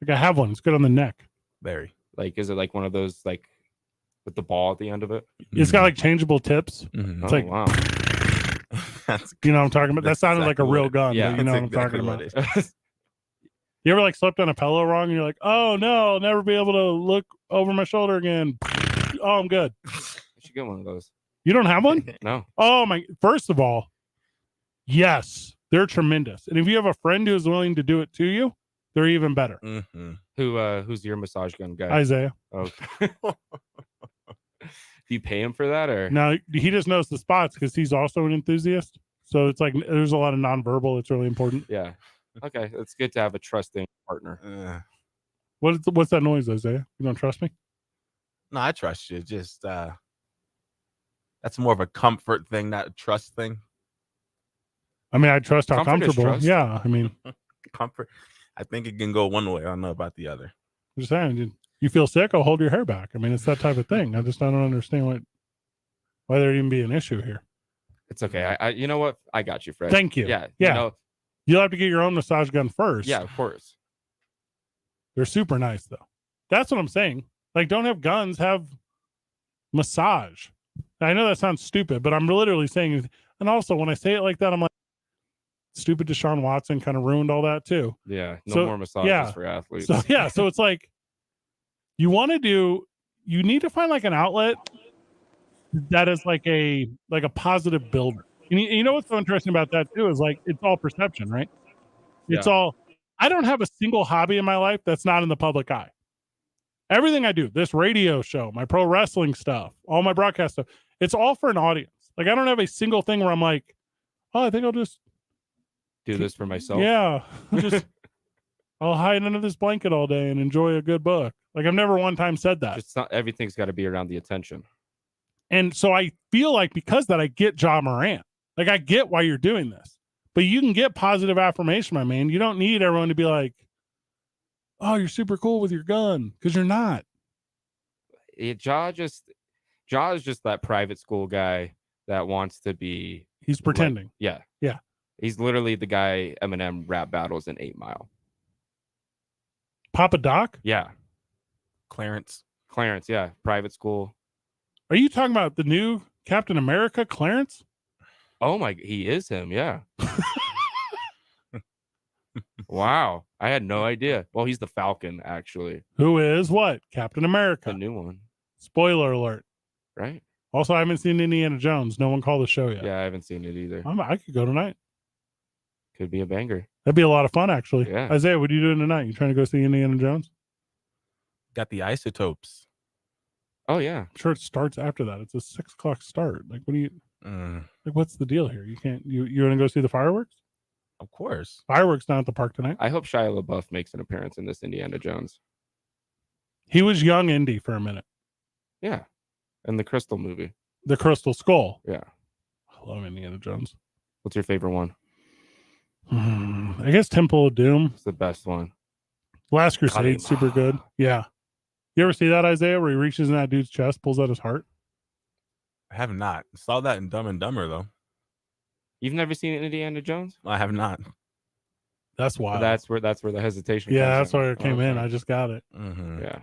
S3: Like I have one. It's good on the neck.
S2: Very.
S4: Like, is it like one of those like with the ball at the end of it?
S3: It's got like changeable tips.
S2: Mm-hmm.
S3: It's like,
S4: wow.
S3: You know what I'm talking about? That
S2: That's
S3: sounded like a
S2: exactly
S3: real
S2: what it-
S3: gun.
S4: yeah,
S3: but you know what I'm
S2: that's
S3: talking
S2: exactly
S3: about.
S2: what it
S3: You ever like slept on a pillow wrong and you're like, oh no, I'll never be able to look over my shoulder again. Oh, I'm good.
S4: I should get one of those.
S3: You don't have one?
S4: No.
S3: Oh my! First of all, yes, they're tremendous. And if you have a friend who is willing to do it to you, they're even better.
S2: Mm-hmm.
S4: Who's your massage gun guy?
S3: Isaiah.
S4: Okay. Do you pay him for that or
S3: Now he just knows the spots because he's also an enthusiast. So it's like there's a lot of nonverbal. It's really important.
S4: Yeah. Okay, it's good to have a trusting partner.
S3: What's that noise, Isaiah? You don't trust me?
S2: No, I trust you. Just that's more of a comfort thing, not a trust thing.
S3: I mean, I trust how
S2: Comfort is
S3: comfortable.
S2: trust.
S3: Yeah, I mean,
S2: Comfort. I think it can go one way. I don't know about the other.
S3: I'm just saying, you feel sick, I'll hold your hair back. I mean, it's that type of thing. I don't understand why there'd even be an issue here.
S4: It's okay. I you know what? I got you, Fred.
S3: Thank you.
S4: Yeah.
S3: Yeah.
S4: You know,
S3: You'll have to get your own massage gun first.
S4: yeah, of course.
S3: They're super nice though. That's what I'm saying. Like, don't have guns, have massage. I know that sounds stupid, but I'm literally saying, and also when I say it like that, I'm like, stupid Deshaun Watson kind of ruined all that too.
S4: Yeah. No
S3: So,
S4: more massages
S3: yeah.
S4: for athletes.
S3: So yeah, so it's like you need to find like an outlet that is like a positive builder. And you know what's so interesting about that too is like it's all perception, right? It's
S4: Yeah.
S3: all I don't have a single hobby in my life that's not in the public eye. Everything I do, this radio show, my pro wrestling stuff, all my broadcast stuff, it's all for an audience. Like I don't have a single thing where I'm like, oh, I think I'll just
S4: Do this for myself.
S3: yeah, I'll hide under this blanket all day and enjoy a good book. Like I've never one time said that.
S4: Just not everything's got to be around the attention.
S3: And so I feel like because that I get Ja Morant. Like I get why you're doing this. But you can get positive affirmation, my man. You don't need everyone to be like, oh, you're super cool with your gun. Because you're not.
S4: Ja is just that private school guy that wants to be.
S3: He's pretending.
S4: Yeah.
S3: Yeah.
S4: He's literally the guy Eminem rap battles in 8 Mile.
S3: Papa Doc?
S4: Yeah.
S2: Clarence,
S4: yeah. Private school.
S3: Are you talking about the new Captain America, Clarence?
S4: Oh my, he is him. Yeah. Wow. I had no idea. Well, he's the Falcon, actually.
S3: Who is what? Captain America.
S4: The new one.
S3: Spoiler alert.
S4: Right?
S3: Also, I haven't seen Indiana Jones. No one called the show yet.
S4: Yeah, I haven't seen it either.
S3: I could go tonight.
S4: Could be a banger.
S3: That'd be a lot of fun, actually.
S4: Yeah.
S3: Isaiah, what are you doing tonight? You trying to go see Indiana Jones?
S2: got the Isotopes.
S4: Oh yeah.
S3: I'm sure it starts after that. It's a 6 o'clock start. Like, what do you? Like, what's the deal here? You can't. You want to go see the fireworks?
S2: Of course.
S3: Fireworks down at the park tonight.
S4: I hope Shia LaBeouf makes an appearance in this Indiana Jones.
S3: He was young Indy for a minute.
S4: Yeah, in the Crystal movie.
S3: The Crystal Skull.
S4: Yeah.
S3: I love Indiana Jones.
S4: What's your favorite one?
S3: I guess Temple of Doom.
S4: It's the best one.
S3: Last Crusade, super good. Yeah. You ever see that, Isaiah, where he reaches in that dude's chest, pulls out his heart?
S2: I have not. Saw that in Dumb and Dumber, though.
S4: You've never seen Indiana Jones?
S2: I have not.
S3: That's why.
S4: That's where the hesitation.
S3: Yeah,
S4: comes
S3: that's where it came in. I just got it.
S4: Yeah.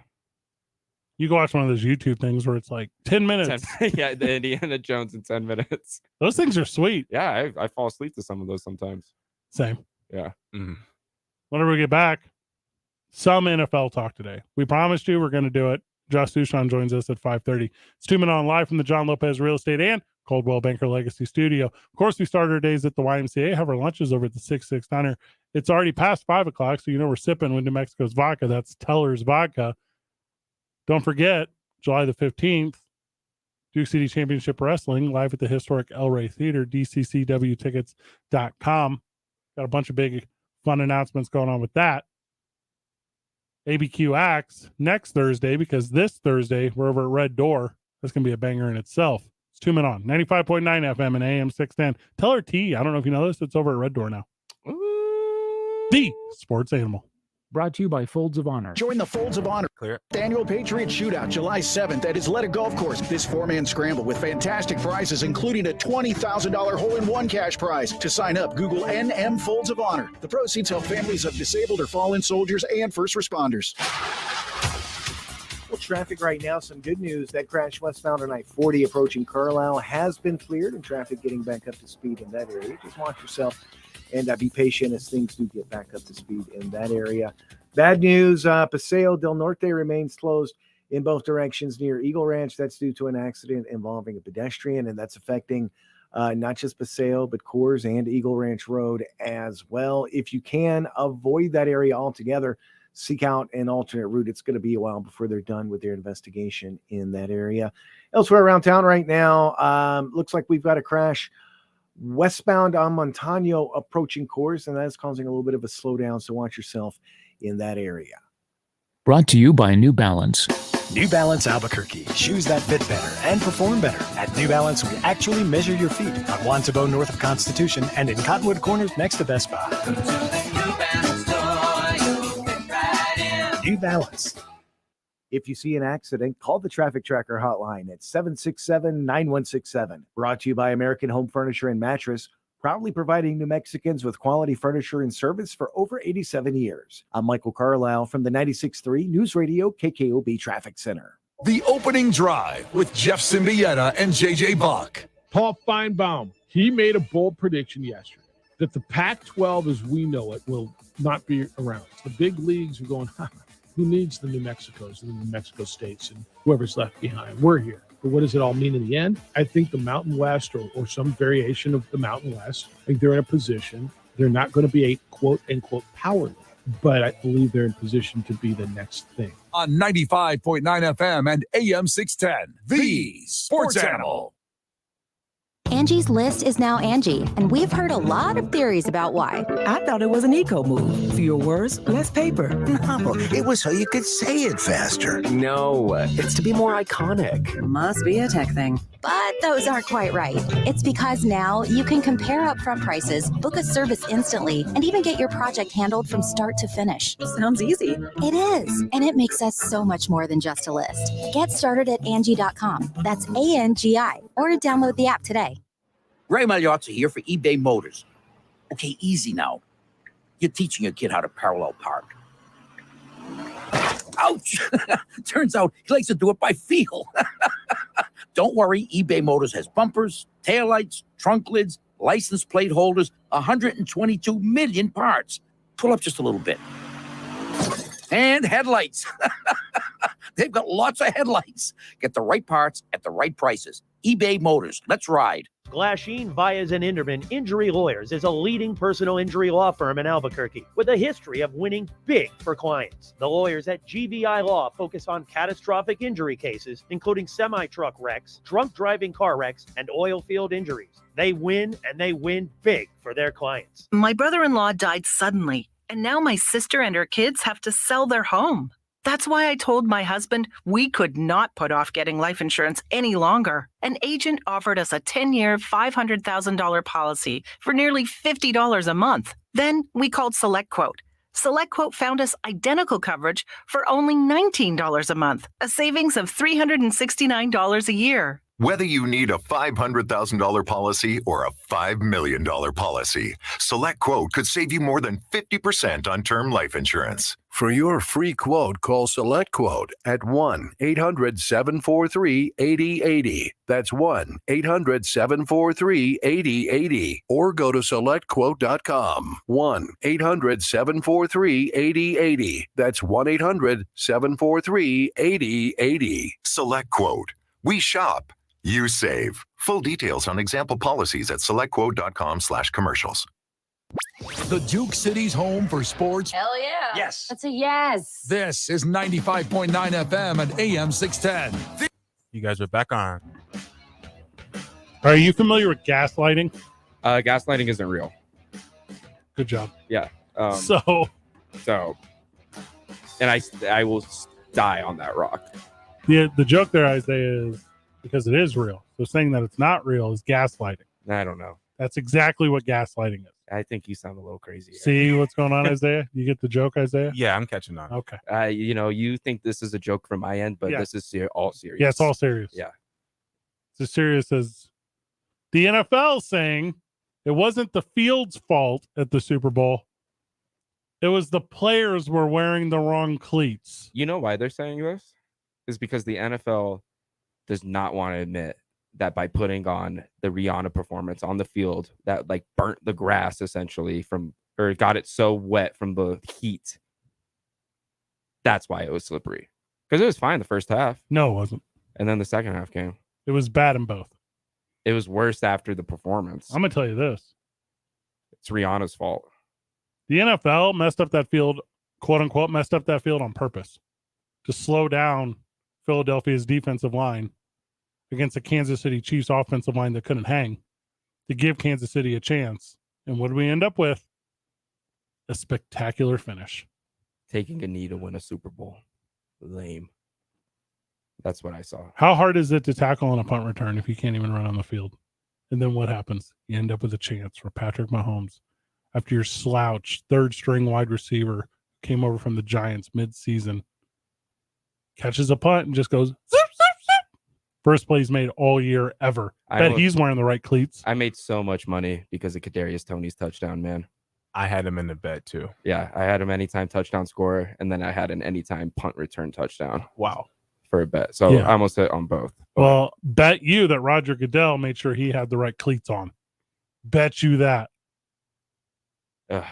S3: You go watch one of those YouTube things where it's like 10 minutes.
S4: Yeah, the Indiana Jones in 10 minutes.
S3: Those things are sweet.
S4: Yeah, I fall asleep to some of those sometimes.
S3: Same.
S4: Yeah.
S3: Whenever we get back, some NFL talk today. We promised you we're going to do it. Josh Dushan joins us at 5:30. It's 2 Minutes on live from the John Lopez Real Estate and Coldwell Banker Legacy Studio. Of course, we started our days at the YMCA, have our lunches over at the 6-6 Diner. It's already past 5 o'clock, so you know we're sipping with New Mexico's vodka. That's Teller's Vodka. Don't forget, July the 15th, Duke City Championship Wrestling live at the historic El Rey Theater, dccwtickets.com. Got a bunch of big fun announcements going on with that. ABQ Acts next Thursday, because this Thursday we're over at Red Door. That's going to be a banger in itself. It's 2 Minutes on 95.9 FM and AM 610. Teller T, I don't know if you know this, it's over at Red Door now. The sports animal.
S6: Brought to you by Folds of Honor.
S12: Join the Folds of Honor annual Patriot Shootout July 7th at Isleta Golf Course. This four-man scramble with fantastic prizes, including a $20,000 hole-in-one cash prize. To sign up, Google NM Folds of Honor. The proceeds help families of disabled or fallen soldiers and first responders.
S7: Well, traffic right now, some good news. That crash westbound on I-40 approaching Carlisle has been cleared, and traffic getting back up to speed in that area. Just watch yourself and be patient as things do get back up to speed in that area. Bad news, Paseo del Norte remains closed in both directions near Eagle Ranch. That's due to an accident involving a pedestrian, and that's affecting not just Paseo, but Coors and Eagle Ranch Road as well. If you can, avoid that area altogether. Seek out an alternate route. It's going to be a while before they're done with their investigation in that area. Elsewhere around town right now, looks like we've got a crash westbound on Montano approaching Coors, and that's causing a little bit of a slowdown, so watch yourself in that area.
S6: Brought to you by New Balance.
S15: New Balance Albuquerque. Shoes that fit better and perform better. At New Balance, we actually measure your feet on Wantabo north of Constitution and in Cottonwood Corners next to Best Buy. New Balance.
S7: If you see an accident, call the Traffic Tracker hotline at 767-9167. Brought to you by American Home Furniture and Mattress, proudly providing New Mexicans with quality furniture and service for over 87 years. I'm Michael Carlisle from the 96.3 News Radio KKOB Traffic Center.
S9: The opening drive with Jeff Symbieta and JJ Buck.
S5: Paul Feinbaum, he made a bold prediction yesterday that the Pac-12 as we know it will not be around. The big leagues are going, who needs the New Mexicos and the New Mexico states and whoever's left behind? We're here. But what does it all mean in the end? I think the Mountain West or some variation of the Mountain West, I think they're in a position. They're not going to be a quote-unquote power league, but I believe they're in position to be the next thing.
S9: On 95.9 FM and AM 610, the Sports Animal.
S18: Angie's List is now Angie, and we've heard a lot of theories about why.
S19: I thought it was an eco move. Fewer words, less paper.
S20: No, it was so you could say it faster.
S19: No, it's to be more iconic.
S18: Must be a tech thing. But those aren't quite right. It's because now you can compare upfront prices, book a service instantly, and even get your project handled from start to finish.
S19: Sounds easy.
S18: It is, and it makes us so much more than just a list. Get started at Angie.com. That's ANGI, or download the app today.
S23: Ray Magliozzi here for eBay Motors. Okay, easy now. You're teaching your kid how to parallel park. Ouch! Turns out he likes to do it by feel. Don't worry, eBay Motors has bumpers, taillights, trunk lids, license plate holders, 122 million parts. Pull up just a little bit. and headlights. They've got lots of headlights. Get the right parts at the right prices. eBay Motors. Let's ride.
S1: Glasheen, Vyas, and Inderman Injury Lawyers is a leading personal injury law firm in Albuquerque with a history of winning big for clients. The lawyers at GVI Law focus on catastrophic injury cases, including semi-truck wrecks, drunk driving car wrecks, and oil field injuries. They win, and they win big for their clients.
S8: My brother-in-law died suddenly, and now my sister and her kids have to sell their home. That's why I told my husband we could not put off getting life insurance any longer. An agent offered us a 10-year, $500,000 policy for nearly $50 a month. Then we called SelectQuote. SelectQuote found us identical coverage for only $19 a month, a savings of $369 a year.
S10: Whether you need a $500,000 policy or a $5 million policy, SelectQuote could save you more than 50% on term life insurance.
S13: For your free quote, call SelectQuote at 1-800-743-8080. That's 1-800-743-8080. Or go to SelectQuote.com. 1-800-743-8080. That's 1-800-743-8080.
S10: SelectQuote. We shop. You save. Full details on example policies at selectquote.com/commercials.
S9: The Duke City's home for sports.
S17: Hell yeah.
S9: Yes.
S17: That's a yes.
S9: This is 95.9 FM and AM 610.
S2: You guys are back on.
S3: Are you familiar with gaslighting?
S4: Gaslighting isn't real.
S3: Good job.
S4: Yeah.
S3: So,
S4: and I will die on that rock.
S3: the joke there, Isaiah, is because it is real. So saying that it's not real is gaslighting.
S4: I don't know.
S3: That's exactly what gaslighting is.
S4: I think you sound a little crazy.
S3: See what's going on, Isaiah? You get the joke, Isaiah?
S2: Yeah, I'm catching on.
S3: Okay.
S4: You think this is a joke from my end, but
S3: Yeah.
S4: this is all serious.
S3: Yeah, it's all serious.
S4: Yeah.
S3: It's as serious as the NFL saying it wasn't the field's fault at the Super Bowl. It was the players were wearing the wrong cleats.
S4: You know why they're saying this? Is because the NFL does not want to admit that by putting on the Rihanna performance on the field that like burnt the grass essentially or got it so wet from the heat. That's why it was slippery. Because it was fine the first half.
S3: No, it wasn't.
S4: And then the second half came.
S3: It was bad in both.
S4: It was worse after the performance.
S3: I'm going to tell you this.
S4: It's Rihanna's fault.
S3: The NFL messed up that field, quote unquote, messed up that field on purpose to slow down Philadelphia's defensive line against the Kansas City Chiefs offensive line that couldn't hang, to give Kansas City a chance. And what did we end up with? A spectacular finish.
S4: Taking a knee to win a Super Bowl. Lame. That's what I saw.
S3: How hard is it to tackle on a punt return if you can't even run on the field? And then what happens? You end up with a chance for Patrick Mahomes after your slouch third string wide receiver came over from the Giants mid-season, catches a punt and just goes zip, zip, zip. First play he's made all year ever. Bet he's wearing the right cleats.
S4: I made so much money because of Kadarius Toney's touchdown, man.
S2: I had him in the bet too.
S4: Yeah, I had him anytime touchdown scorer, and then I had an anytime punt return touchdown.
S2: Wow.
S4: For a bet. So
S3: Yeah.
S4: I almost hit on both.
S3: Well, bet you that Roger Goodell made sure he had the right cleats on. Bet you that.
S4: The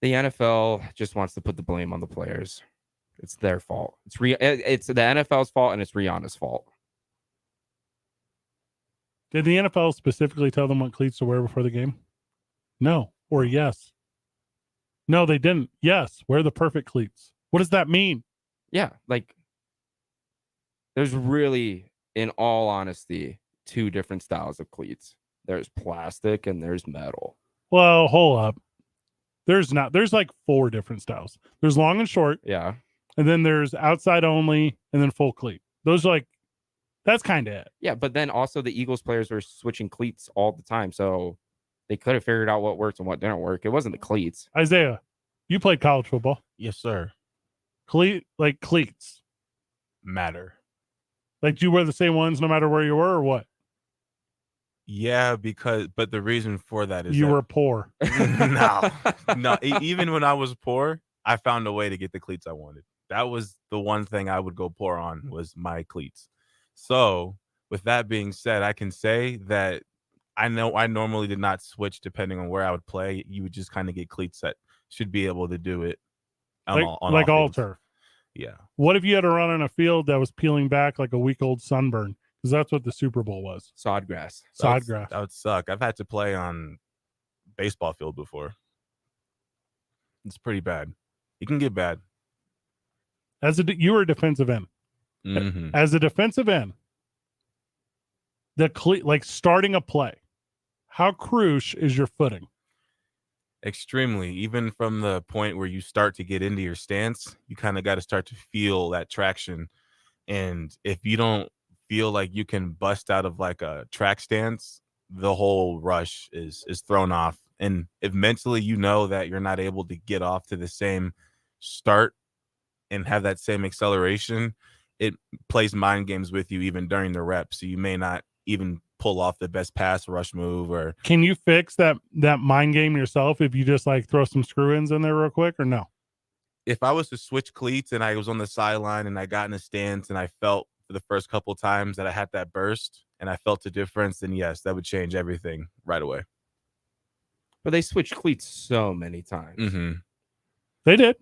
S4: NFL just wants to put the blame on the players. It's their fault. It's the NFL's fault, and it's Rihanna's fault.
S3: Did the NFL specifically tell them what cleats to wear before the game? No. Or yes. No, they didn't. Yes. Wear the perfect cleats. What does that mean?
S4: Yeah, like there's really, in all honesty, two different styles of cleats. There's plastic and there's metal.
S3: Well, hold up. There's like 4 different styles. There's long and short.
S4: Yeah.
S3: And then there's outside only and then full cleat. Those are like, that's kind of it.
S4: Yeah, but then also the Eagles players were switching cleats all the time. So they could have figured out what worked and what didn't work. It wasn't the cleats.
S3: Isaiah, you played college football.
S2: Yes, sir.
S3: Cleats
S2: matter.
S3: Like, do you wear the same ones no matter where you were or what?
S2: Yeah, but the reason for that is
S3: you
S2: that,
S3: were poor.
S2: No. Even when I was poor, I found a way to get the cleats I wanted. That was the one thing I would go poor on was my cleats. So with that being said, I can say that I know I normally did not switch depending on where I would play. You would just kind of get cleats that should be able to do it.
S3: like all
S2: offense.
S3: turf.
S2: Yeah.
S3: What if you had to run on a field that was peeling back like a week-old sunburn? Because that's what the Super Bowl was.
S4: Sod grass.
S3: Sod grass.
S2: That would suck. I've had to play on baseball field before. It's pretty bad. It can get bad.
S3: You were a defensive end.
S2: Mhm.
S3: As a defensive end, like starting a play, how crucial is your footing?
S2: Extremely. Even from the point where you start to get into your stance, you kind of got to start to feel that traction. And if you don't feel like you can bust out of like a track stance, the whole rush is thrown off. And if mentally you know that you're not able to get off to the same start and have that same acceleration, it plays mind games with you even during the rep. So you may not even pull off the best pass rush move. Or
S3: can you fix that mind game yourself if you just like throw some screw ins in there real quick, or no?
S2: If I was to switch cleats and I was on the sideline and I got in a stance and I felt for the first couple times that I had that burst and I felt the difference, then yes, that would change everything right away.
S4: But they switched cleats so many times.
S2: Mm-hmm.
S3: They did.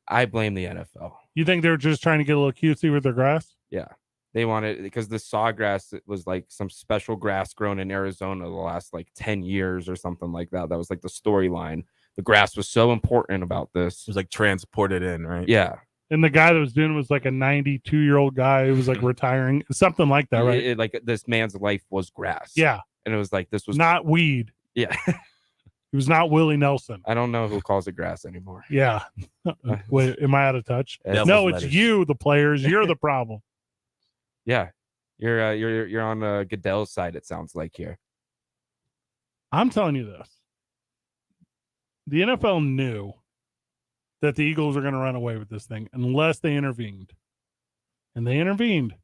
S4: I blame the NFL.
S3: You think they were just trying to get a little cutesy with their grass?
S4: Yeah. They wanted, because the sawgrass was like some special grass grown in Arizona the last like 10 years or something like that. That was like the storyline. The grass was so important about this.
S2: It was like transported in, right?
S4: Yeah.
S3: And the guy that was doing it was like a 92-year-old guy who was like retiring, something like that, right?
S4: Like this man's life was grass.
S3: Yeah.
S4: And it was like, this was
S3: not weed.
S4: Yeah.
S3: It was not Willie Nelson.
S4: I don't know who calls it grass anymore.
S3: Yeah. Wait, am I out of touch? No, it's you, the players. You're the problem.
S4: Yeah. You're on Goodell's side, it sounds like here.
S3: I'm telling you this. The NFL knew that the Eagles are going to run away with this thing unless they intervened. And they intervened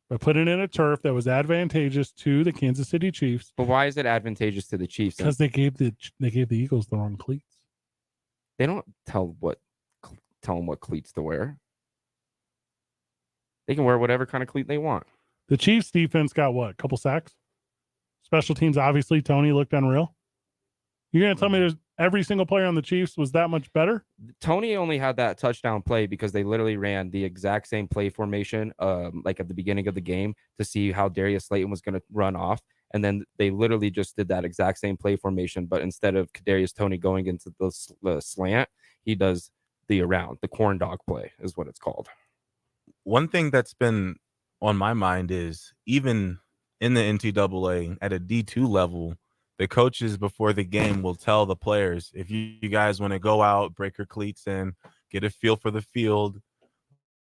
S3: by putting in a turf that was advantageous to the Kansas City Chiefs.
S4: But why is it advantageous to the Chiefs?
S3: Because they gave the Eagles the wrong cleats.
S4: They don't tell them what cleats to wear. They can wear whatever kind of cleat they want.
S3: The Chiefs defense got what? A couple sacks? Special teams, obviously, Tony looked unreal. You're going to tell me there's every single player on the Chiefs was that much better?
S4: Tony only had that touchdown play because they literally ran the exact same play formation, like at the beginning of the game, to see how Darius Slayton was going to run off. And then they literally just did that exact same play formation, but instead of Kadarius Toney going into the slant, he does the around. The corn dog play is what it's called.
S2: One thing that's been on my mind is even in the NCAA at a D2 level, the coaches before the game will tell the players, if you guys want to go out, break your cleats in, get a feel for the field,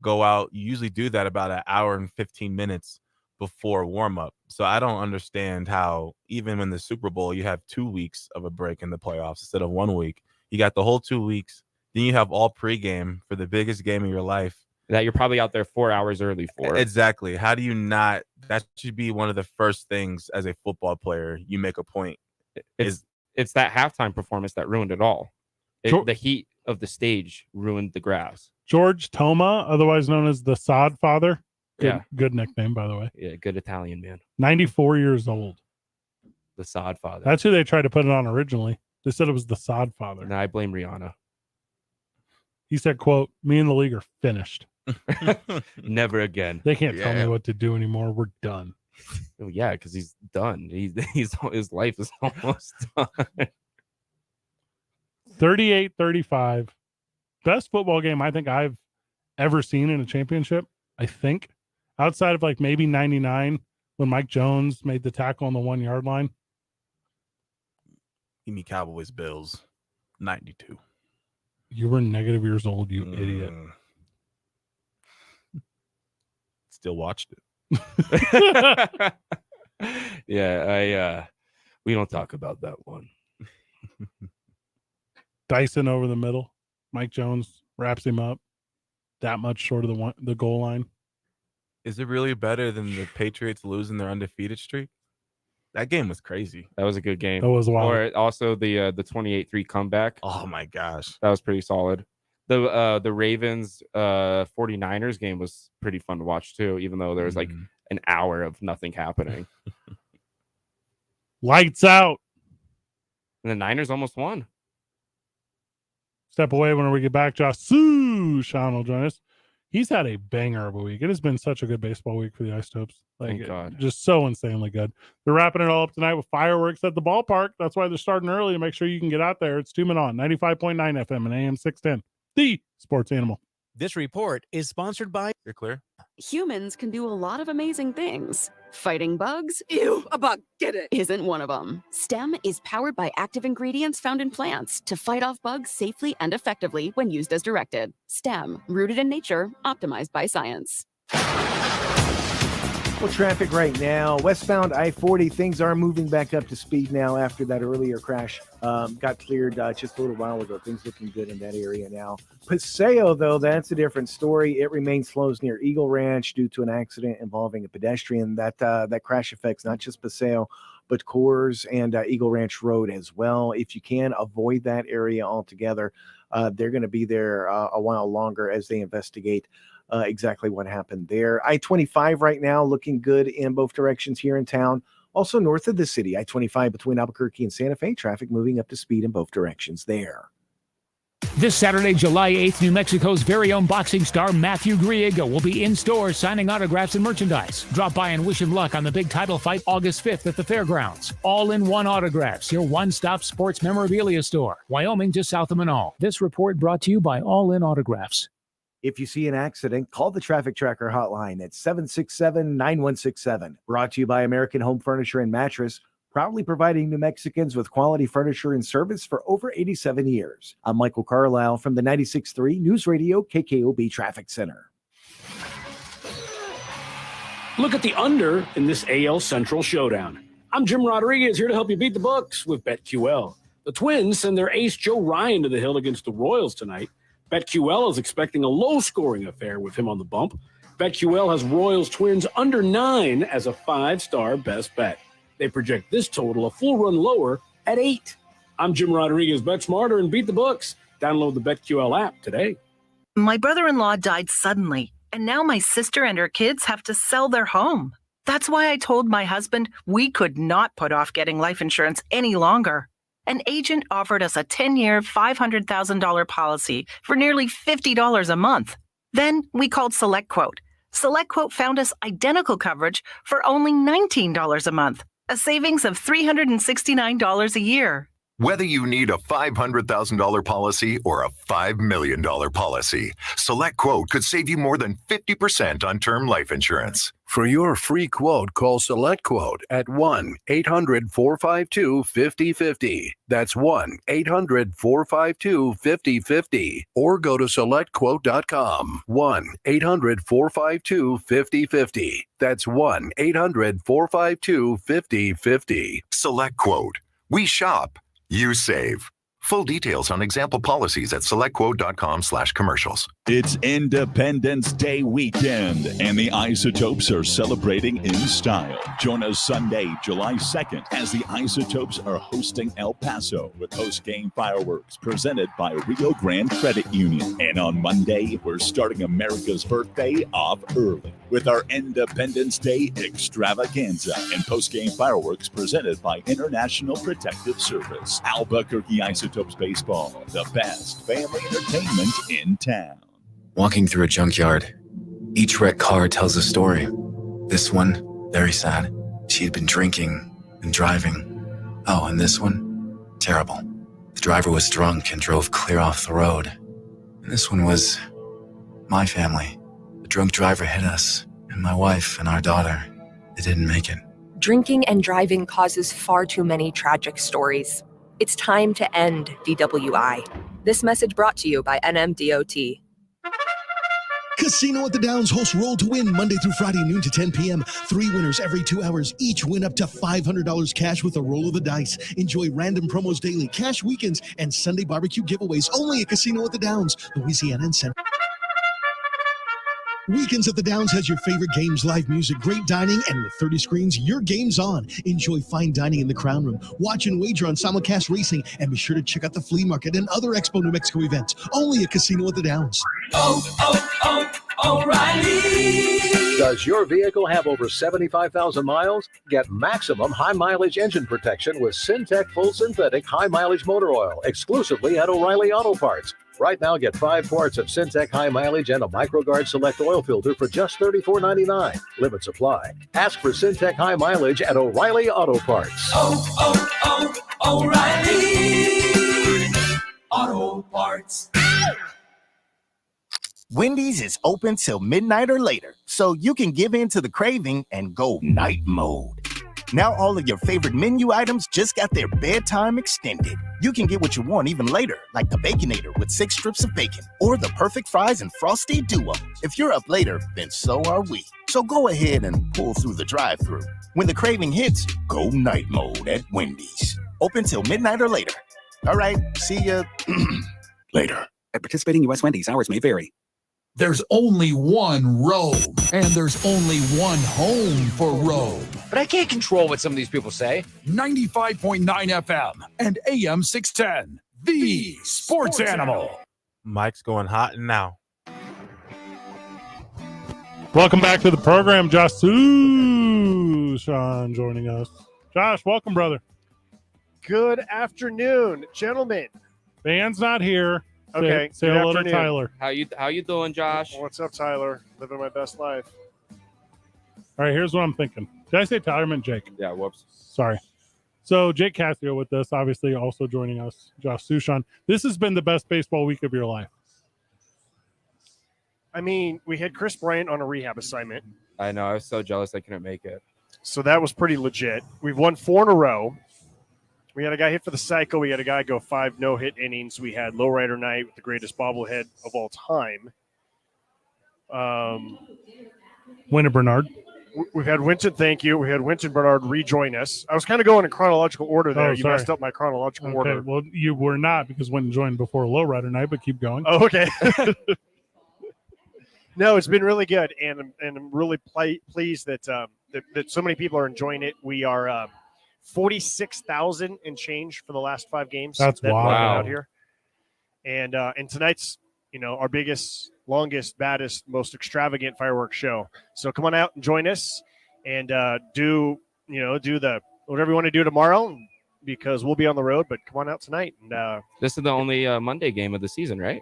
S2: go out. You usually do that about an hour and 15 minutes before warm-up. So I don't understand how even in the Super Bowl, you have 2 weeks of a break in the playoffs instead of 1 week. You got the whole 2 weeks. Then you have all pregame for the biggest game of your life.
S4: That you're probably out there 4 hours early for.
S2: Exactly. How do you not? That should be one of the first things as a football player you make a point.
S4: It's that halftime performance that ruined it all. The heat of the stage ruined the grass.
S3: George Toma, otherwise known as the Sod Father. Good nickname, by the way.
S4: Yeah, good Italian man.
S3: 94 years old.
S4: The Sod Father.
S3: That's who they tried to put it on originally. They said it was the Sod Father.
S4: No, I blame Rihanna.
S3: He said, quote, "Me and the league are finished.
S4: Never again.
S3: They can't tell me what to do anymore. We're done."
S4: Oh, yeah, because he's done. His life is almost done.
S3: 38-35. Best football game I think I've ever seen in a championship. I think outside of like maybe 99 when Mike Jones made the tackle on the 1 yard line.
S2: Give me Cowboys Bills 92.
S3: You were negative years old, you idiot.
S2: Still watched it.
S4: Yeah, we don't talk about that one.
S3: Dyson over the middle. Mike Jones wraps him up that much short of the goal line.
S2: Is it really better than the Patriots losing their undefeated streak? That game was crazy.
S4: That was a good game.
S3: That was wild.
S4: Or also the 28-3 comeback.
S2: Oh my gosh.
S4: That was pretty solid. The Ravens 49ers game was pretty fun to watch too, even though there was like an hour of nothing happening.
S3: Lights out.
S4: And the Niners almost won.
S3: step away when we get back. Josh Sushan will join us. He's had a banger of a week. It has been such a good baseball week for the Isotopes.
S4: Thank God.
S3: Just so insanely good. They're wrapping it all up tonight with fireworks at the ballpark. That's why they're starting early to make sure you can get out there. It's 2 Men On, 95.9 FM and AM 610. The Sports Animal.
S14: This report is sponsored by...
S2: You're clear.
S16: Humans can do a lot of amazing things. Fighting bugs? Ew, a bug, get it. Isn't one of them. STEM is powered by active ingredients found in plants to fight off bugs safely and effectively when used as directed. STEM, rooted in nature, optimized by science.
S7: Well, traffic right now, westbound I-40, things are moving back up to speed now after that earlier crash got cleared just a little while ago. Things looking good in that area now. Paseo, though, that's a different story. It remains slow near Eagle Ranch due to an accident involving a pedestrian. That crash affects not just Paseo, but Coors and Eagle Ranch Road as well. If you can avoid that area altogether, they're going to be there a while longer as they investigate exactly what happened there. I-25 right now looking good in both directions here in town. Also north of the city, I-25 between Albuquerque and Santa Fe, traffic moving up to speed in both directions there.
S6: This Saturday, July 8th, New Mexico's very own boxing star Matthew Griego will be in stores signing autographs and merchandise. Drop by and wish him luck on the big title fight August 5th at the fairgrounds. All-in-one autographs, your one-stop sports memorabilia store. Wyoming just south of Manal. This report brought to you by All In Autographs.
S7: If you see an accident, call the Traffic Tracker hotline at 767-9167. Brought to you by American Home Furniture and Mattress, proudly providing New Mexicans with quality furniture and service for over 87 years. I'm Michael Carlisle from the 96.3 News Radio KKOB Traffic Center.
S17: Look at the under in this AL Central showdown. I'm Jim Rodriguez here to help you beat the books with BetQL. The Twins send their ace Joe Ryan to the hill against the Royals tonight. BetQL is expecting a low-scoring affair with him on the bump. BetQL has Royals Twins under 9 as a 5-star best bet. They project this total a full run lower at 8. I'm Jim Rodriguez. Bet smarter and beat the books. Download the BetQL app today.
S21: My brother-in-law died suddenly, and now my sister and her kids have to sell their home. That's why I told my husband we could not put off getting life insurance any longer. An agent offered us a 10-year, $500,000 policy for nearly $50 a month. Then we called SelectQuote. SelectQuote found us identical coverage for only $19 a month, a savings of $369 a year.
S10: Whether you need a $500,000 policy or a $5 million policy, SelectQuote could save you more than 50% on term life insurance.
S13: For your free quote, call SelectQuote at 1-800-452-5050. That's 1-800-452-5050. Or go to SelectQuote.com. 1-800-452-5050. That's 1-800-452-5050.
S10: SelectQuote. We shop. You save. Full details on example policies at selectquote.com/commercials.
S22: It's Independence Day weekend, and the Isotopes are celebrating in style. Join us Sunday, July 2nd, as the Isotopes are hosting El Paso with post-game fireworks presented by Rio Grande Credit Union. And on Monday, we're starting America's birthday off early with our Independence Day extravaganza and post-game fireworks presented by International Protective Service. Albuquerque Isotopes Baseball, the best family entertainment in town.
S24: Walking through a junkyard, each wrecked car tells a story. This one, very sad. She had been drinking and driving. Oh, and this one, terrible. The driver was drunk and drove clear off the road. And this one was my family. The drunk driver hit us, and my wife and our daughter. They didn't make it.
S26: Drinking and driving causes far too many tragic stories. It's time to end DWI. This message brought to you by NMDOT.
S28: Casino at the Downs hosts Roll to Win Monday through Friday, noon to 10 p.m. 3 winners every 2 hours. Each win up to $500 cash with a roll of the dice. Enjoy random promos daily, cash weekends, and Sunday barbecue giveaways only at Casino at the Downs, Louisiana and Central. Weekends at the Downs has your favorite games, live music, great dining, and with 30 screens, your game's on. Enjoy fine dining in the Crown Room. Watch and wager on simulcast racing, and be sure to check out the flea market and other Expo New Mexico events. Only at Casino at the Downs.
S29: O'Reilly! Does your vehicle have over 75,000 miles? Get maximum high-mileage engine protection with Syntec Full Synthetic High-Mileage Motor Oil exclusively at O'Reilly Auto Parts. Right now, get 5 quarts of Syntec High Mileage and a MicroGuard Select oil filter for just $34.99. Limit supply. Ask for Syntec High Mileage at O'Reilly Auto Parts.
S5: O'Reilly Auto Parts.
S11: Wendy's is open till midnight or later, so you can give in to the craving and go night mode. Now all of your favorite menu items just got their bedtime extended. You can get what you want even later, like the Baconator with 6 strips of bacon, or the perfect fries and frosty duo. If you're up later, then so are we. So go ahead and pull through the drive-thru. When the craving hits, go night mode at Wendy's. Open till midnight or later. All right, see ya later.
S12: At participating U.S. Wendy's, hours may vary.
S9: There's only one Robe, and there's only one home for Robe.
S15: But I can't control what some of these people say.
S9: 95.9 FM and AM 610, the Sports Animal.
S2: Mike's going hot now.
S3: Welcome back to the program. Josh Sushan joining us. Josh, welcome, brother.
S18: Good afternoon, gentlemen.
S3: Van's not here.
S18: Okay.
S3: Say hello to Tyler.
S4: How you doing, Josh?
S18: What's up, Tyler? Living my best life.
S3: All right, here's what I'm thinking. Did I say Tyler? I meant Jake.
S4: Yeah, whoops.
S3: Sorry. So Jake Cassio with us, obviously also joining us. Josh Sushan. This has been the best baseball week of your life.
S18: I mean, we had Chris Bryant on a rehab assignment.
S4: I know. I was so jealous I couldn't make it.
S18: So that was pretty legit. We've won 4 in a row. We had a guy hit for the cycle. We had a guy go 5 no-hit innings. We had Lowrider Night with the greatest bobblehead of all time.
S3: Winter Bernard.
S18: We've had Winton, thank you. We had Winton Bernard rejoin us. I was kind of going in chronological order there. You messed up my chronological order.
S3: Well, you were not because Winton joined before Lowrider Night, but keep going.
S18: Oh, okay. No, it's been really good, and I'm really pleased that that so many people are enjoying it. We are 46,000 and change for the last 5 games.
S3: That's
S18: that
S3: wild.
S18: out here. And tonight's, our biggest, longest, baddest, most extravagant fireworks show. So come on out and join us and do the whatever you want to do tomorrow because we'll be on the road, but come on out tonight. And
S4: this is the only Monday game of the season, right?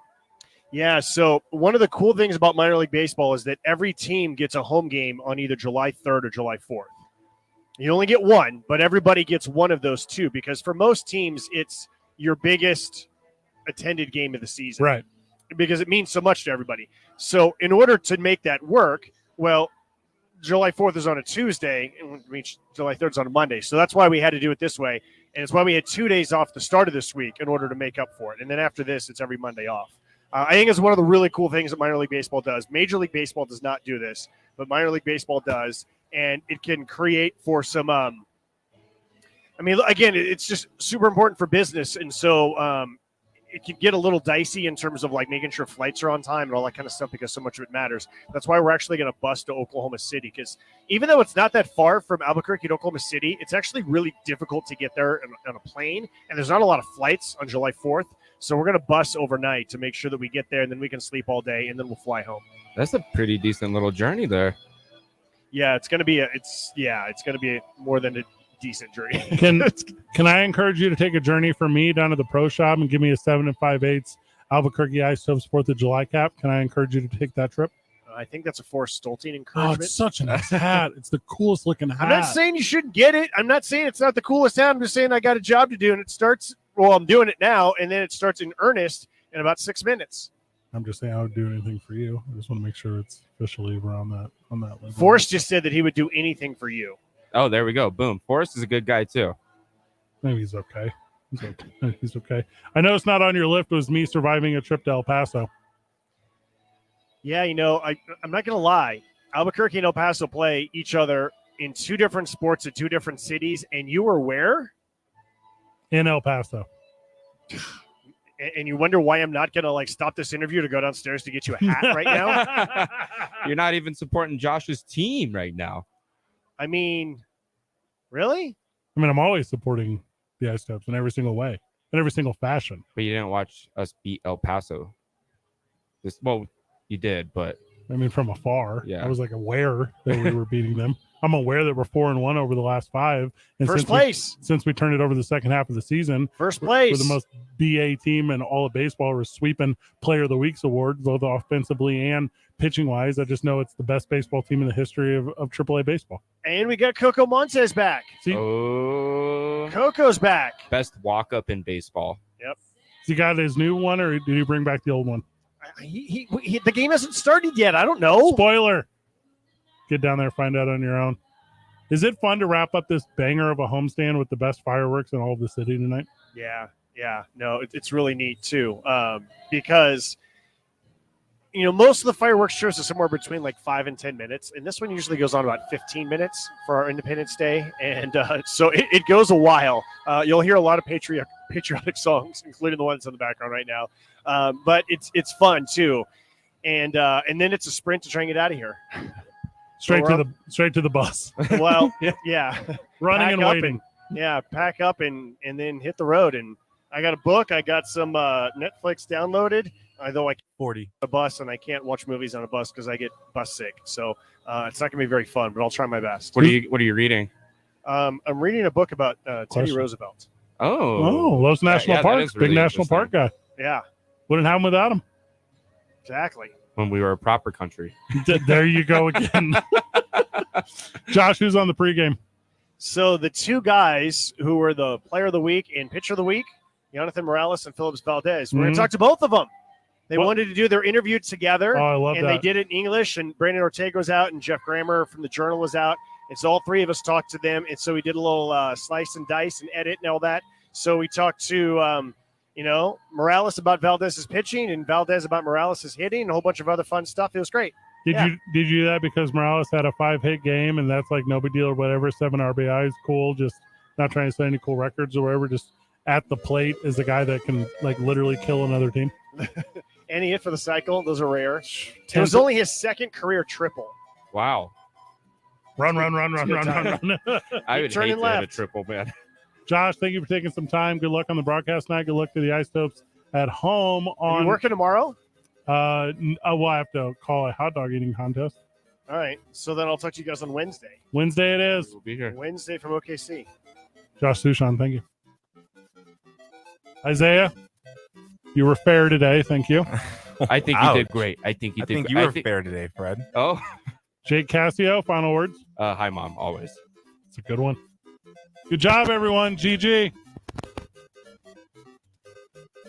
S18: Yeah, so one of the cool things about minor league baseball is that every team gets a home game on either July 3rd or July 4th. You only get one, but everybody gets one of those 2 because for most teams, it's your biggest attended game of the season.
S3: Right.
S18: Because it means so much to everybody. So in order to make that work, well, July 4th is on a Tuesday, and July 3rd is on a Monday. So that's why we had to do it this way. And it's why we had 2 days off the start of this week in order to make up for it. And then after this, it's every Monday off. I think it's one of the really cool things that minor league baseball does. Major league baseball does not do this, but minor league baseball does. And it can create for some again, it's just super important for business. And so it can get a little dicey in terms of like making sure flights are on time and all that kind of stuff because so much of it matters. That's why we're actually going to bus to Oklahoma City because even though it's not that far from Albuquerque to Oklahoma City, it's actually really difficult to get there on a plane. And there's not a lot of flights on July 4th. So we're going to bus overnight to make sure that we get there and then we can sleep all day and then we'll fly home.
S4: That's a pretty decent little journey there.
S18: Yeah, it's going to be more than a decent journey.
S3: Can I encourage you to take a journey for me down to the pro shop and give me a 7 5/8 Albuquerque Isotopes 4th of July cap? Can I encourage you to take that trip?
S18: I think that's a Forrest Stolting
S3: Oh,
S18: encouragement.
S3: it's such a nice hat. It's the coolest looking hat.
S18: I'm not saying you shouldn't get it. I'm not saying it's not the coolest hat. I'm just saying I got a job to do, and it starts. Well, I'm doing it now, and then it starts in earnest in about 6 minutes.
S3: I'm just saying I would do anything for you. I just want to make sure it's officially around that on that level.
S18: Forrest just said that he would do anything for you.
S4: Oh, there we go. Boom. Forrest is a good guy too.
S3: Maybe he's okay. He's okay. I know it's not on your list. It was me surviving a trip to El Paso.
S18: Yeah, I'm not going to lie. Albuquerque and El Paso play each other in 2 different sports at 2 different cities, and you were where?
S3: In El Paso.
S18: And you wonder why I'm not going to stop this interview to go downstairs to get you a hat right now?
S4: You're not even supporting Josh's team right now.
S18: I mean, really?
S3: I mean, I'm always supporting the Isotopes in every single way, in every single fashion.
S4: But you didn't watch us beat El Paso. You did, but
S3: I mean, from afar.
S4: Yeah.
S3: I was like aware that we were beating them. I'm aware that we're 4-1 over the last 5. And
S18: First place.
S3: Since we turned it over the second half of the season,
S18: First place.
S3: we're the most BA team in all of baseball. We're sweeping Player of the Week's award, both offensively and pitching wise. I just know it's the best baseball team in the history of AAA baseball.
S18: And we got Coco Montes back.
S3: See,
S18: Coco's back.
S4: Best walk up in baseball.
S18: Yep.
S3: Has he got his new one, or did he bring back the old one?
S18: The game hasn't started yet. I don't know.
S3: Spoiler. Get down there, find out on your own. Is it fun to wrap up this banger of a homestand with the best fireworks in all of the city tonight?
S18: Yeah. No, it's really neat too, because most of the fireworks shows are somewhere between like 5 and 10 minutes, and this one usually goes on about 15 minutes for our Independence Day, and so it goes a while. You'll hear a lot of patriotic songs, including the ones in the background right now, but it's fun too, and then it's a sprint to try and get out of here.
S3: Straight to the bus.
S18: Well, yeah.
S3: Running
S18: Pack
S3: and
S18: up
S3: waiting.
S18: Pack up and then hit the road. And I got a book. I got some Netflix downloaded. Although I
S2: 40
S18: a bus and I can't watch movies on a bus because I get bus sick. So it's not gonna be very fun, but I'll try my best.
S4: What are you reading?
S18: I'm reading a book about Teddy Roosevelt.
S3: Oh, loves national parks. Big
S4: really
S3: national park guy.
S18: Yeah,
S3: Wouldn't have him without him.
S18: exactly.
S4: When we were a proper country.
S3: There you go again. Josh, who's on the pregame?
S18: So the two guys who were the player of the week and pitcher of the week, Jonathan Morales and Phillips Valdez. We're going to talk to both of them. They wanted to do their interview together.
S3: Oh, I love
S18: and
S3: that.
S18: they did it in English, and Brandon Ortega was out, and Jeff Grammer from the Journal was out. And so all three of us talked to them. And so we did a little slice and dice and edit and all that. So we talked to, Morales about Valdez's pitching and Valdez about Morales' hitting and a whole bunch of other fun stuff. It was great.
S3: Did you do that because Morales had a 5-hit game and that's like no big deal or whatever? 7 RBIs, cool. Just not trying to set any cool records or whatever. Just at the plate is a guy that can like literally kill another team.
S18: And he hit for the cycle. Those are rare. It was only his second career triple.
S4: Wow.
S3: Run.
S4: I would hate to hit a triple, man.
S3: Josh, thank you for taking some time. Good luck on the broadcast tonight. Good luck to the Isotopes at home.
S18: Are you working tomorrow?
S3: I have to call a hot dog eating contest.
S18: All right. So then I'll talk to you guys on Wednesday.
S3: Wednesday it is.
S4: We'll be here.
S18: Wednesday from OKC.
S3: Josh Sushan, thank you. Isaiah, you were fair today. Thank you.
S4: I think you did great. I think you
S2: were fair today, Fred.
S4: Oh.
S3: Jake Cassio, final words.
S4: Hi, Mom, always.
S3: It's a good one. Good job, everyone. GG.